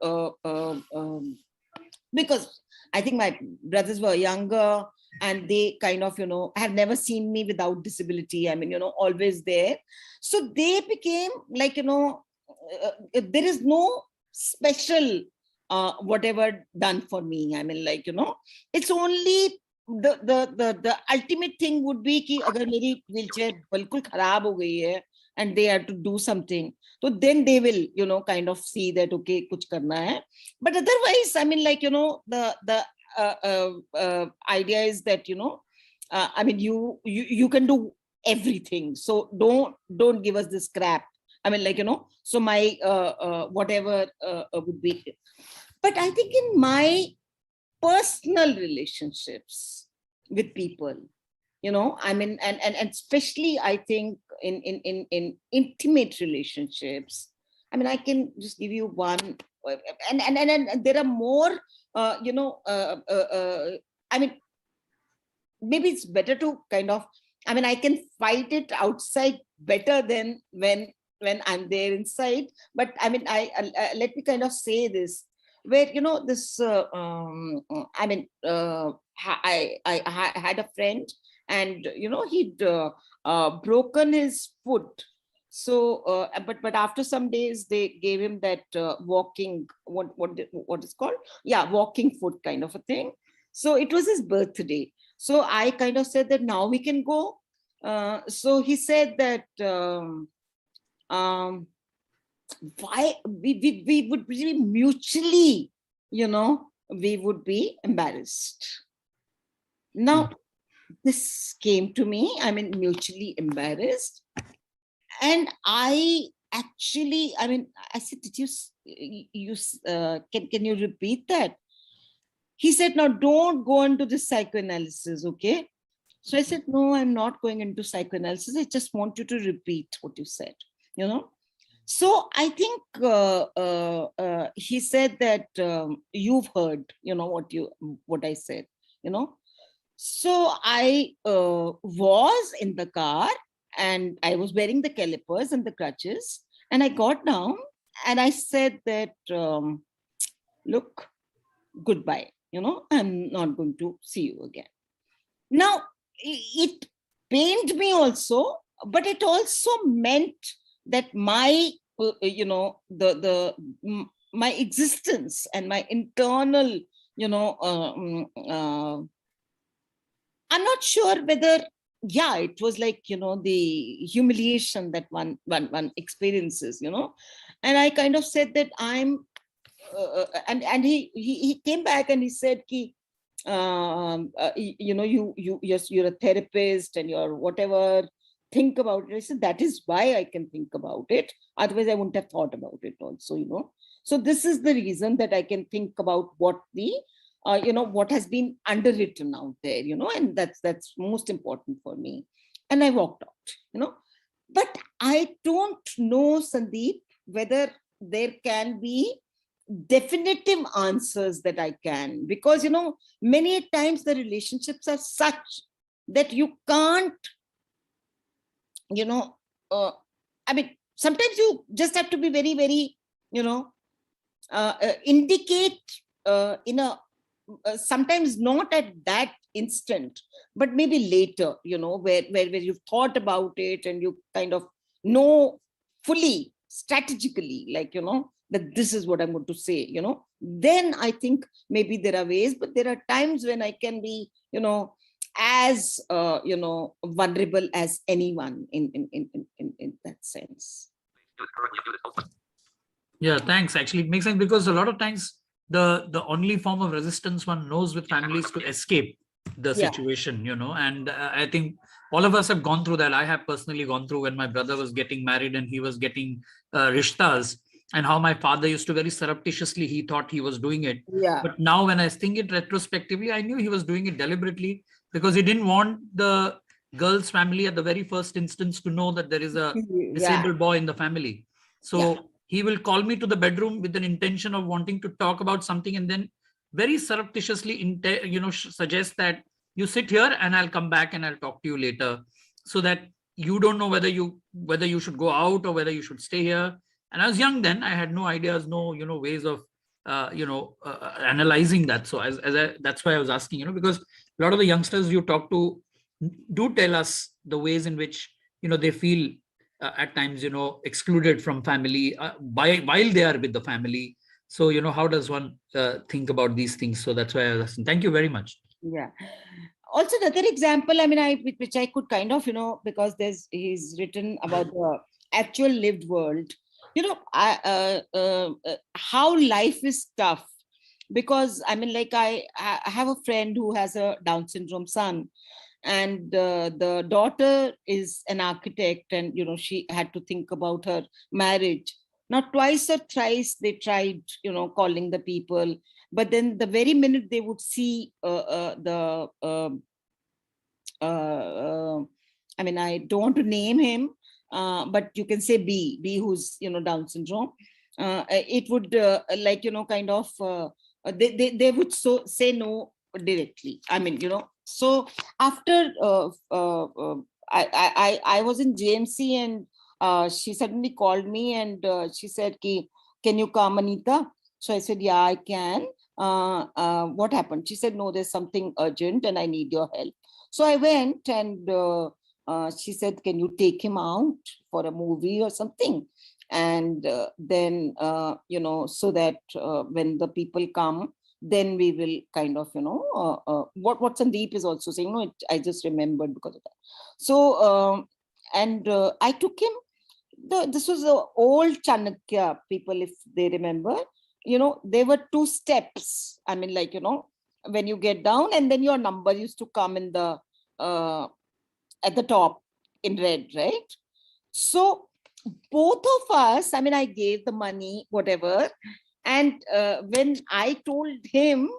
because I think my brothers were younger, and they kind of, have never seen me without disability. I mean, always there. So they became like, there is no special whatever done for me. I mean, like, it's only the ultimate thing would be कि अगर मेरी wheelchair बिल्कुल खराब हो गई है and they have to do something, so then they will, kind of see that, okay, kuch karna hai. But otherwise, I mean, like, the idea is that, I mean, you can do everything. So don't give us this crap. I mean, like, so my whatever would be. But I think in my personal relationships with people, I mean, and especially I think in intimate relationships, I mean, I can just give you one, and there are more, I mean, maybe it's better to kind of, I mean, I can fight it outside better than when I'm there inside. But I mean, let me kind of say this, where, this I mean, I had a friend, and he'd broken his foot. So but after some days they gave him that walking, what is called, yeah, walking foot kind of a thing. So it was his birthday. So I kind of said that now we can go. So he said that why we would be mutually, we would be embarrassed. Now, this came to me, I mean, mutually embarrassed. And I actually, I mean, I said, did can you repeat that? He said, no, don't go into this psychoanalysis, okay? So I said, no, I'm not going into psychoanalysis. I just want you to repeat what you said, So I think he said that you've heard, what I said, So I was in the car, and I was wearing the calipers and the crutches, and I got down and I said that, look, goodbye, I'm not going to see you again. Now, it pained me also, but it also meant that my, my existence and my internal, I'm not sure whether, yeah, it was like, the humiliation that one experiences, and I kind of said that I'm, and he came back and he said, ki, you're a therapist and you're whatever, think about it. I said, that is why I can think about it. Otherwise, I wouldn't have thought about it also, So this is the reason that I can think about what the, what has been underwritten out there, and that's most important for me. And I walked out, But I don't know, Sandeep, whether there can be definitive answers that I can, because many times the relationships are such that you can't, I mean, sometimes you just have to be very, very, indicate in a sometimes not at that instant, but maybe later, where you've thought about it and you kind of know fully strategically, like, that this is what I'm going to say, then I think maybe there are ways, but there are times when I can be, as vulnerable as anyone in that sense. Yeah, thanks. Actually, it makes sense, because a lot of times the only form of resistance one knows with families to escape the situation, and I think all of us have gone through that. I have personally gone through when my brother was getting married and he was getting rishtas, and how my father used to very surreptitiously, he thought he was doing it. But now when I think it retrospectively, I knew he was doing it deliberately, because he didn't want the girl's family at the very first instance to know that there is a disabled boy in the family. So he will call me to the bedroom with an intention of wanting to talk about something, and then very surreptitiously, suggest that you sit here and I'll come back and I'll talk to you later, so that you don't know whether you should go out or whether you should stay here. And I was young then, I had no ideas, no ways of analyzing that. So that's why I was asking, because a lot of the youngsters you talk to do tell us the ways in which they feel at times excluded from family while they are with the family. So how does one think about these things? So that's why I was asking. Thank you very much. Yeah. Also, another example, I mean, which I could kind of, because he's written about the actual lived world, how life is tough. Because I mean, like I have a friend who has a Down syndrome son, and the daughter is an architect, and she had to think about her marriage. Now, twice or thrice they tried, calling the people, but then the very minute they would see the I mean, I don't want to name him, but you can say B, who's Down syndrome. It would kind of they would say no directly. I mean, So after I was in JMC, and she suddenly called me, and she said, "Can you come, Anita?" So I said, "Yeah, I can." What happened? She said, "No, there's something urgent, and I need your help." So I went, and she said, "Can you take him out for a movie or something?" And then, so that when the people come, then we will kind of, what Sandeep is also saying, I just remembered because of that. So, and I took him, this was the old Chanakya people, if they remember, there were 2 steps. I mean, when you get down, and then your number used to come in the at the top in red, right? So both of us, I mean, I gave the money, whatever, and when I told him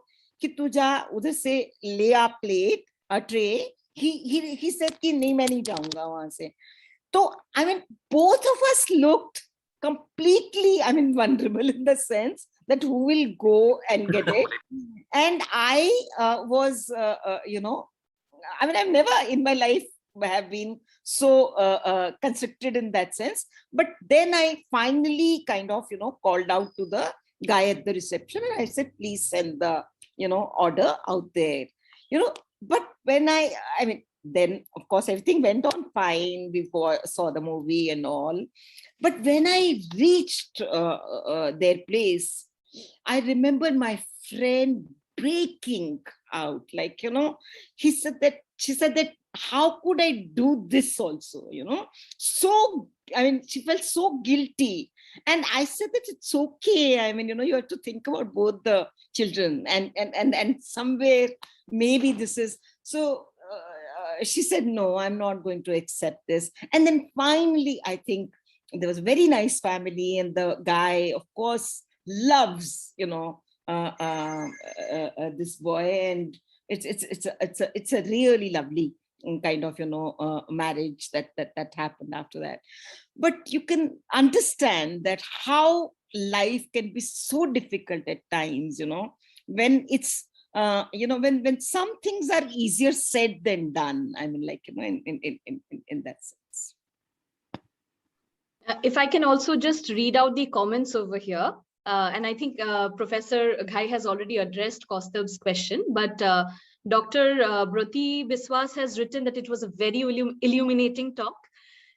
कि तुझा उधर से ले आ plate, a tray, he said कि नहीं, मैं नहीं जाऊंगा वहां से. So I mean, both of us looked completely, I mean, vulnerable, in the sense that who will go and get it. And I was I mean, I've never in my life have been so constricted in that sense. But then I finally kind of, called out to the guy at the reception, and I said, "Please send the, order out there." But when I mean, then of course everything went on fine before I saw the movie and all. But when I reached their place, I remember my friend breaking out, she said that how could I do this also, so I mean, she felt so guilty. And I said that it's okay, I mean, you have to think about both the children, and somewhere maybe this is so. She said, "No, I'm not going to accept this." And then finally, I think there was a very nice family, and the guy, of course, loves, this boy, and it's a really lovely kind of, marriage that happened after that. But you can understand that how life can be so difficult at times, when it's when some things are easier said than done. I mean, in that sense. If I can also just read out the comments over here. And I think Professor Ghai has already addressed Kaustubh's question, but Dr. Broti Biswas has written that it was a very illuminating talk.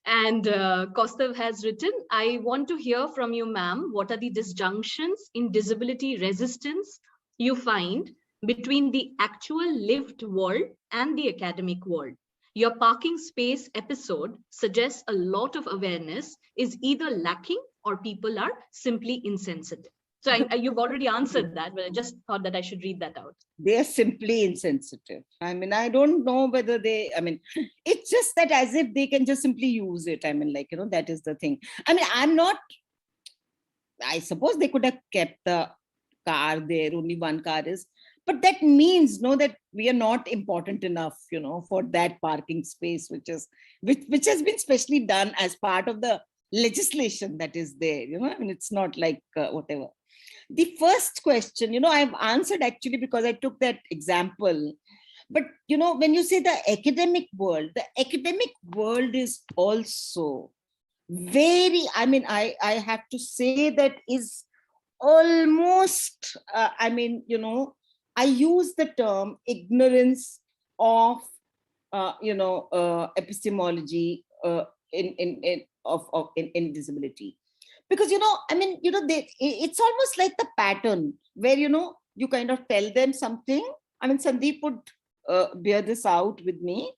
And Kaustubh has written, "I want to hear from you, ma'am, what are the disjunctions in disability resistance you find between the actual lived world and the academic world? Your parking space episode suggests a lot of awareness is either lacking or people are simply insensitive." So you've already answered that, but I just thought that I should read that out. They're simply insensitive. I mean, I don't know whether I mean, it's just that as if they can just simply use it. I mean, that is the thing. I mean, I suppose they could have kept the car there, only one car is, but that means that we are not important enough, for that parking space, which has been specially done as part of the legislation that is there. I mean, it's not like whatever. The first question, I've answered actually because I took that example. But when you say the academic world is also very, I mean, I have to say that is almost, I mean, I use the term ignorance of, epistemology in disability. Because, I mean, it's almost like the pattern where, you kind of tell them something. I mean, Sandeep would bear this out with me.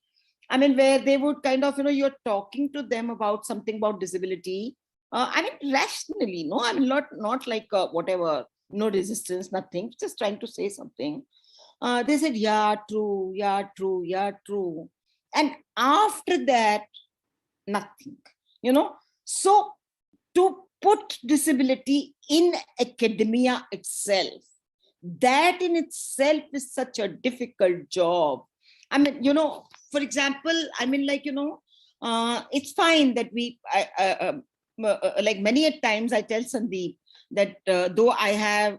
I mean, where they would kind of, you're talking to them about something about disability. I mean, rationally, no, I mean, not like whatever, no resistance, nothing, just trying to say something. They said, yeah, true, yeah, true, yeah, true. And after that, nothing, So to put disability in academia itself, that in itself is such a difficult job. I mean, for example, I mean, like, it's fine that like many a times I tell Sandeep that though I have,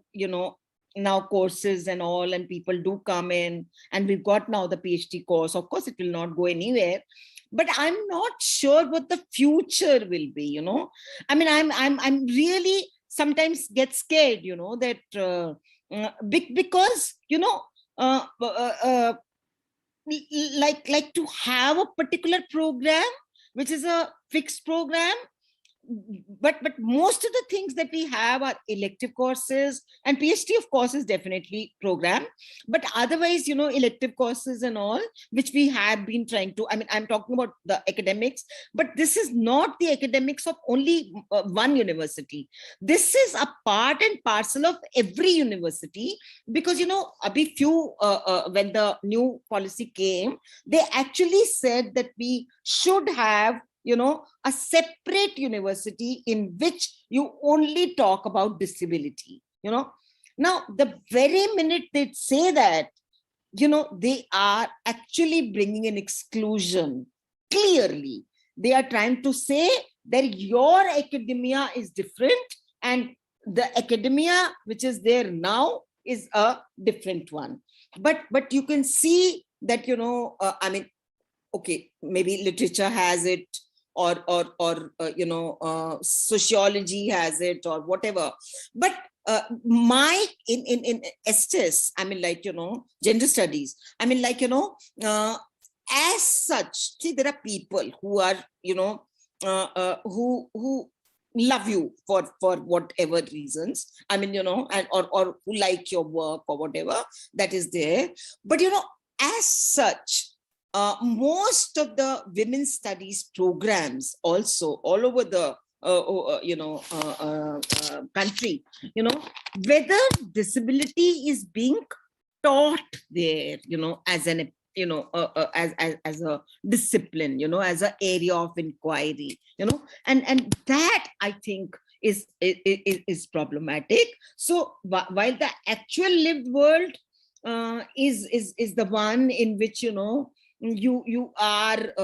now courses and all, and people do come in, and we've got now the PhD course, of course, it will not go anywhere. But I'm not sure what the future will be, I mean, I'm really sometimes get scared, that because, like to have a particular program, which is a fixed program, but most of the things that we have are elective courses, and PhD of course is definitely program, but otherwise, elective courses and all, which we have been trying to, I mean, I'm talking about the academics, but this is not the academics of only one university. This is a part and parcel of every university, because, a bit few, when the new policy came, they actually said that we should have, a separate university in which you only talk about disability, Now, the very minute they say that, they are actually bringing an exclusion. Clearly, they are trying to say that your academia is different, and the academia which is there now is a different one. But you can see that, I mean, okay, maybe literature has it, or sociology has it, or whatever. But my in Estes, I mean, like, gender studies, I mean, like, as such, see, there are people who are, who love you for whatever reasons, I mean, and or who like your work or whatever that is there. But, as such, most of the women's studies programs also all over the country, whether disability is being taught there, as an, as a discipline, as an area of inquiry, and that, I think, is problematic. So while the actual lived world is the one in which, you are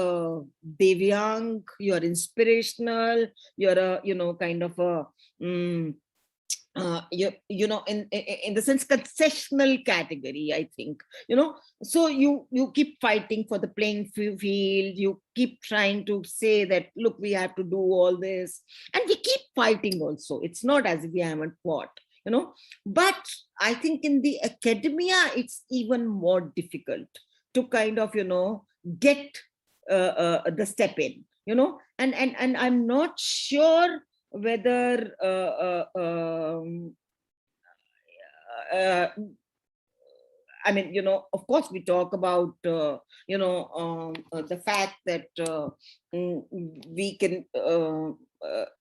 Devyang, you're inspirational, you're a, kind of a in the sense concessional category, I think, so you keep fighting for the playing field, you keep trying to say that, look, we have to do all this, and we keep fighting also. It's not as if we haven't fought, but I think in the academia it's even more difficult to kind of, get the step in, and I'm not sure whether I mean, of course, we talk about, the fact that we can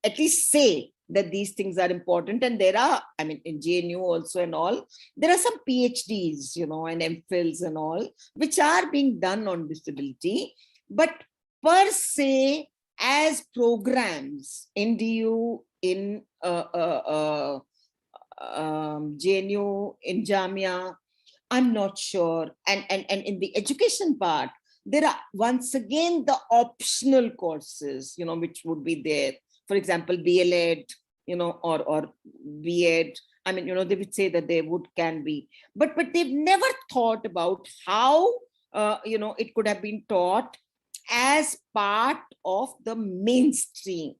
at least say that these things are important. And there are, I mean, in JNU also and all, there are some PhDs, and MPhils and all, which are being done on disability. But per se, as programs in DU, in JNU, in Jamia, I'm not sure. And in the education part, there are once again the optional courses, which would be there. For example, BLEd, or BEd. I mean, they would say that they can be, but they've never thought about how, it could have been taught as part of the mainstream.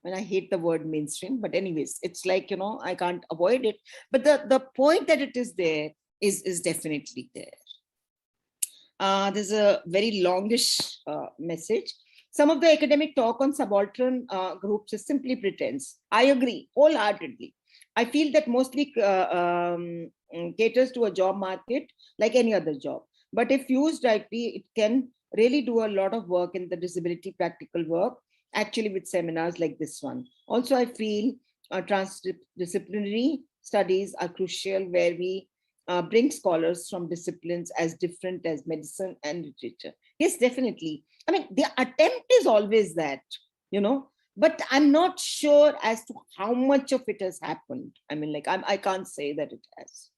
when I hate the word mainstream, but anyways, it's like, I can't avoid it. But the point that it is there is definitely there. There's a very longish message. Some of the academic talk on subaltern groups is simply pretense. I agree wholeheartedly. I feel that mostly caters to a job market like any other job. But if used rightly, it can really do a lot of work in the disability practical work, actually with seminars like this one. Also, I feel transdisciplinary studies are crucial, where we bring scholars from disciplines as different as medicine and literature. Yes, definitely. I mean, the attempt is always that, but I'm not sure as to how much of it has happened. I mean, like, I can't say that it has.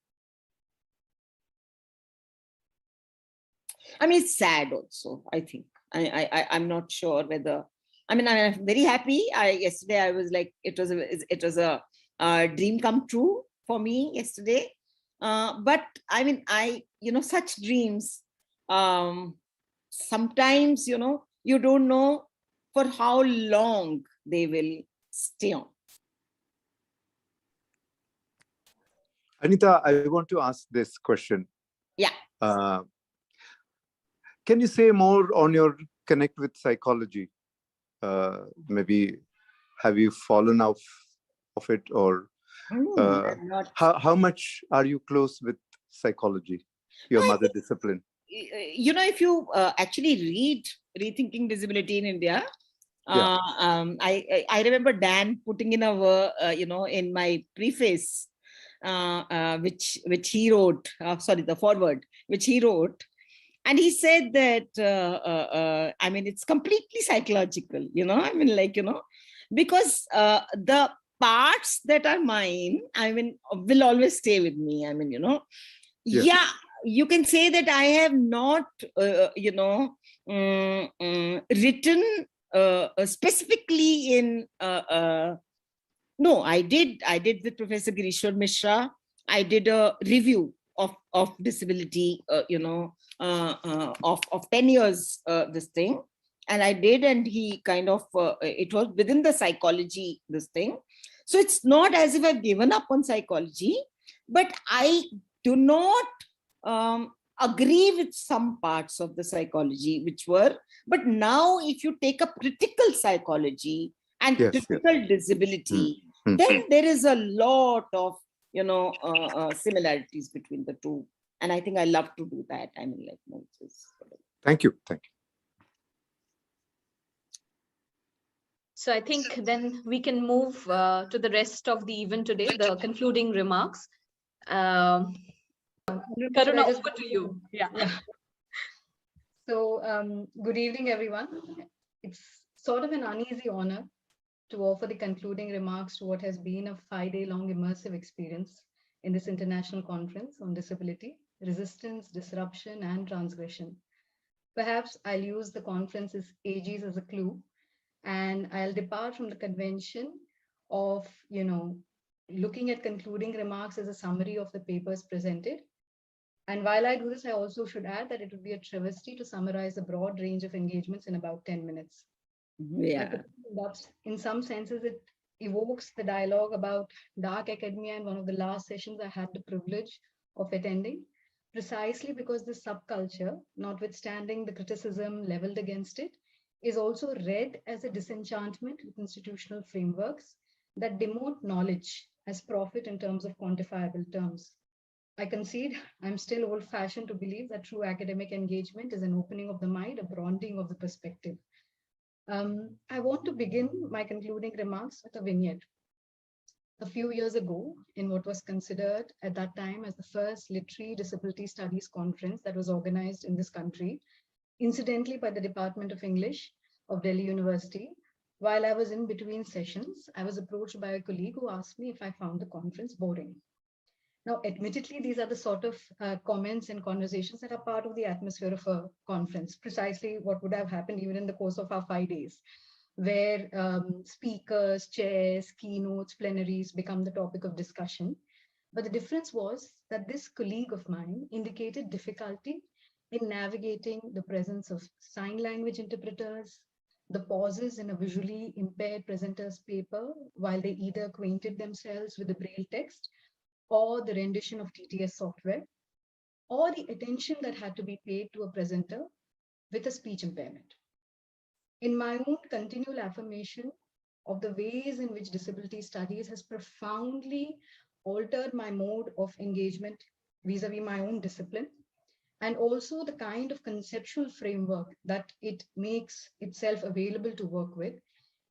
I mean, it's sad also, I think. I'm not sure whether, I mean, I'm very happy. Yesterday I was like, it was a dream come true for me yesterday. But I mean, such dreams, sometimes, you don't know for how long they will stay on. Anita, I want to ask this question. Yeah. Can you say more on your connect with psychology? Maybe have you fallen off of it, or how much are you close with psychology, your mother discipline? If you actually read Rethinking Disability in India, I remember Dan putting in in my preface, which he wrote, the foreword, which he wrote. And he said that, I mean, it's completely psychological, because the parts that are mine, I mean, will always stay with me. I mean, yeah, you can say that I have not, written specifically in, no, I did with Professor Girishwar Mishra. I did a review of disability, of 10 years, this thing. And I did, and he kind of, it was within the psychology, this thing. So it's not as if I've given up on psychology, but I do not agree with some parts of the psychology but now if you take up critical psychology and critical disability, then there is a lot of, similarities between the two. And I think I love to do that. I mean, like, Thank you. So I think then we can move to the rest of the event today, the concluding remarks. Karuna, over to you. Yeah. So good evening, everyone. It's sort of an uneasy honor to offer the concluding remarks to what has been a 5-day-long immersive experience in this international conference on disability, resistance, disruption, and transgression. Perhaps I'll use the conference's ages as a clue, and I'll depart from the convention of, looking at concluding remarks as a summary of the papers presented. And while I do this, I also should add that it would be a travesty to summarize a broad range of engagements in about 10 minutes. Yeah. In some senses, it evokes the dialogue about dark academia in one of the last sessions I had the privilege of attending, precisely because this subculture, notwithstanding the criticism leveled against it, is also read as a disenchantment with institutional frameworks that demote knowledge as profit in terms of quantifiable terms. I concede I'm still old-fashioned to believe that true academic engagement is an opening of the mind, a broadening of the perspective. I want to begin my concluding remarks with a vignette. A few years ago, in what was considered at that time as the first literary disability studies conference that was organized in this country, incidentally by the Department of English of Delhi University, while I was in between sessions, I was approached by a colleague who asked me if I found the conference boring. Now, admittedly, these are the sort of comments and conversations that are part of the atmosphere of a conference, precisely what would have happened even in the course of our 5 days, where speakers, chairs, keynotes, plenaries become the topic of discussion. But the difference was that this colleague of mine indicated difficulty in navigating the presence of sign language interpreters, the pauses in a visually impaired presenter's paper while they either acquainted themselves with the braille text or the rendition of TTS software, or the attention that had to be paid to a presenter with a speech impairment. In my own continual affirmation of the ways in which disability studies has profoundly altered my mode of engagement vis-a-vis my own discipline, and also the kind of conceptual framework that it makes itself available to work with,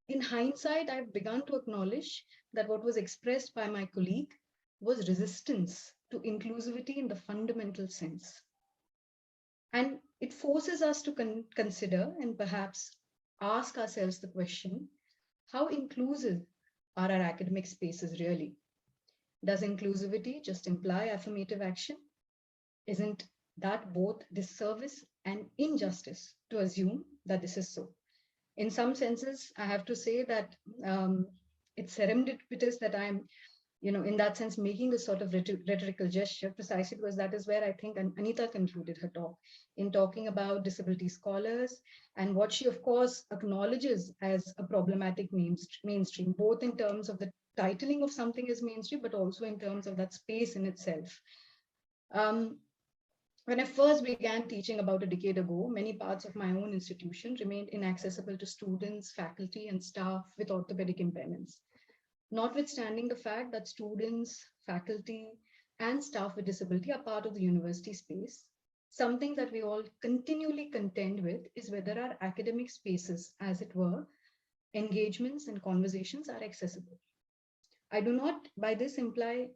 in hindsight, I've begun to acknowledge that what was expressed by my colleague was resistance to inclusivity in the fundamental sense. And it forces us to consider and perhaps ask ourselves the question, how inclusive are our academic spaces really? Does inclusivity just imply affirmative action? Isn't that both disservice and injustice to assume that this is so? In some senses, I have to say that it's serendipitous that I'm, in that sense, making this sort of rhetorical gesture, precisely because that is where I think Anita concluded her talk, in talking about disability scholars and what she, of course, acknowledges as a problematic mainstream, both in terms of the titling of something as mainstream, but also in terms of that space in itself. When I first began teaching about a decade ago, many parts of my own institution remained inaccessible to students, faculty, and staff with orthopedic impairments. Notwithstanding the fact that students, faculty, and staff with disability are part of the university space, something that we all continually contend with is whether our academic spaces, as it were, engagements and conversations are accessible. I do not by this imply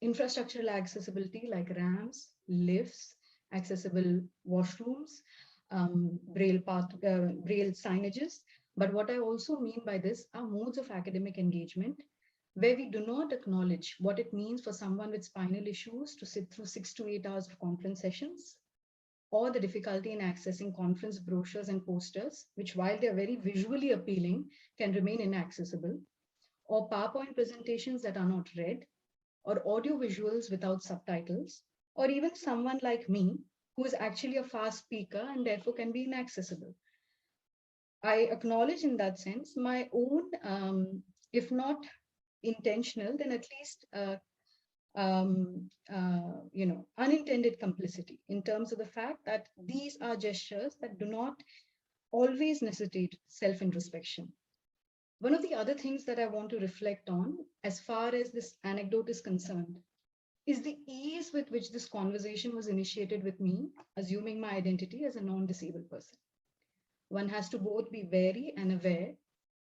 infrastructural accessibility like ramps, lifts, accessible washrooms, braille signages. But what I also mean by this are modes of academic engagement where we do not acknowledge what it means for someone with spinal issues to sit through 6 to 8 hours of conference sessions, or the difficulty in accessing conference brochures and posters, which while they're very visually appealing, can remain inaccessible, or PowerPoint presentations that are not read, or audio visuals without subtitles, or even someone like me, who is actually a fast speaker and therefore can be inaccessible. I acknowledge in that sense my own, if not intentional, then at least unintended complicity in terms of the fact that these are gestures that do not always necessitate self-introspection. One of the other things that I want to reflect on, as far as this anecdote is concerned, is the ease with which this conversation was initiated with me, assuming my identity as a non-disabled person. One has to both be wary and aware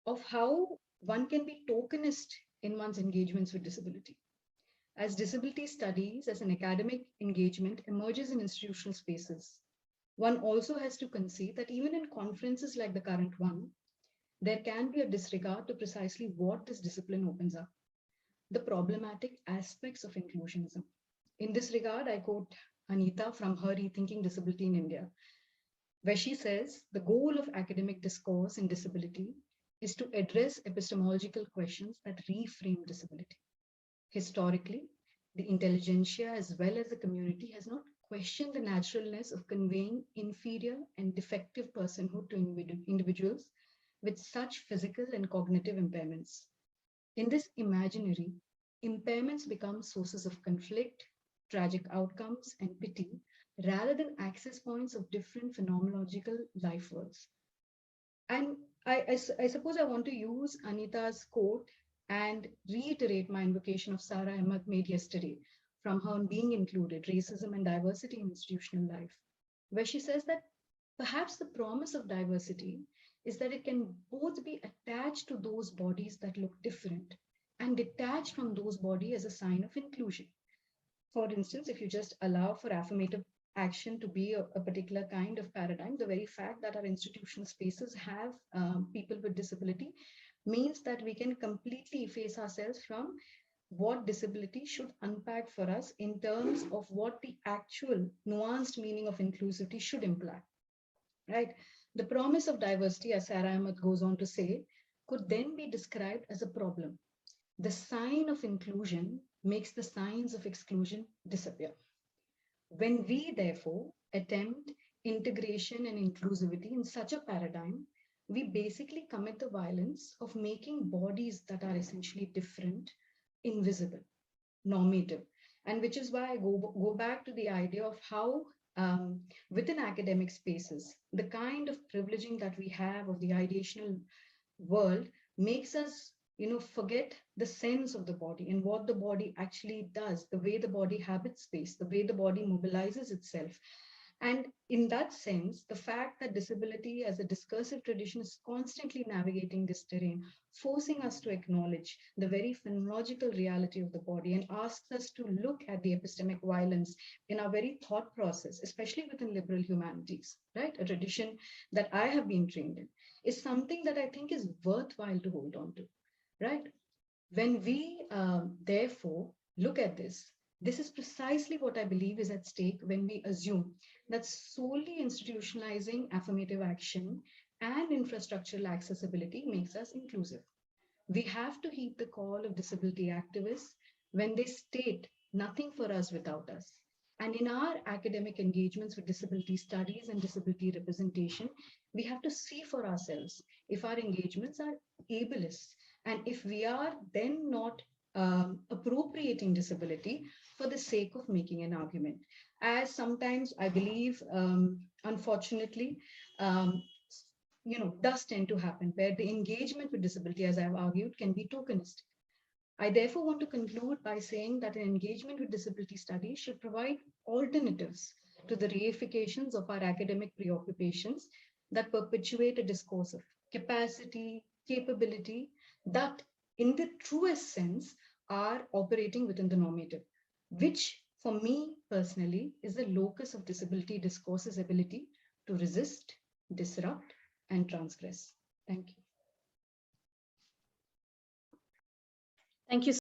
of how one can be tokenist in one's engagements with disability. As disability studies as an academic engagement emerges in institutional spaces, one also has to concede that even in conferences like the current one, there can be a disregard to precisely what this discipline opens up, the problematic aspects of inclusionism. In this regard, I quote Anita from her Rethinking Disability in India, where she says, the goal of academic discourse in disability is to address epistemological questions that reframe disability. Historically, the intelligentsia as well as the community has not questioned the naturalness of conveying inferior and defective personhood to individuals with such physical and cognitive impairments. In this imaginary, impairments become sources of conflict, tragic outcomes, and pity, rather than access points of different phenomenological life worlds. And I suppose I want to use Anita's quote and reiterate my invocation of Sara Ahmed made yesterday from her Being Included, Racism and Diversity in Institutional Life, where she says that perhaps the promise of diversity is that it can both be attached to those bodies that look different and detached from those bodies as a sign of inclusion. For instance, if you just allow for affirmative action to be a particular kind of paradigm, the very fact that our institutional spaces have people with disability means that we can completely efface ourselves from what disability should unpack for us in terms of what the actual nuanced meaning of inclusivity should imply, right? The promise of diversity, as Sara Ahmed goes on to say, could then be described as a problem. The sign of inclusion makes the signs of exclusion disappear. When we, therefore, attempt integration and inclusivity in such a paradigm, we basically commit the violence of making bodies that are essentially different invisible, normative. And which is why I go back to the idea of how within academic spaces, the kind of privileging that we have of the ideational world makes us forget the sense of the body and what the body actually does, the way the body habits space, the way the body mobilizes itself. And in that sense, the fact that disability as a discursive tradition is constantly navigating this terrain, forcing us to acknowledge the very phenomenological reality of the body and asks us to look at the epistemic violence in our very thought process, especially within liberal humanities, right? A tradition that I have been trained in, is something that I think is worthwhile to hold on to, right? When we therefore look at this is precisely what I believe is at stake when we assume that solely institutionalizing affirmative action and infrastructural accessibility makes us inclusive. We have to heed the call of disability activists when they state nothing for us without us. And in our academic engagements with disability studies and disability representation, we have to see for ourselves if our engagements are ableist and if we are then not appropriating disability for the sake of making an argument. As sometimes I believe, unfortunately, um, does tend to happen, where the engagement with disability, as I've argued, can be tokenistic. I therefore want to conclude by saying that an engagement with disability studies should provide alternatives to the reifications of our academic preoccupations that perpetuate a discourse of capacity, capability, that in the truest sense are operating within the normative, which for me personally is the locus of disability discourse's ability to resist, disrupt, and transgress. Thank you. Thank you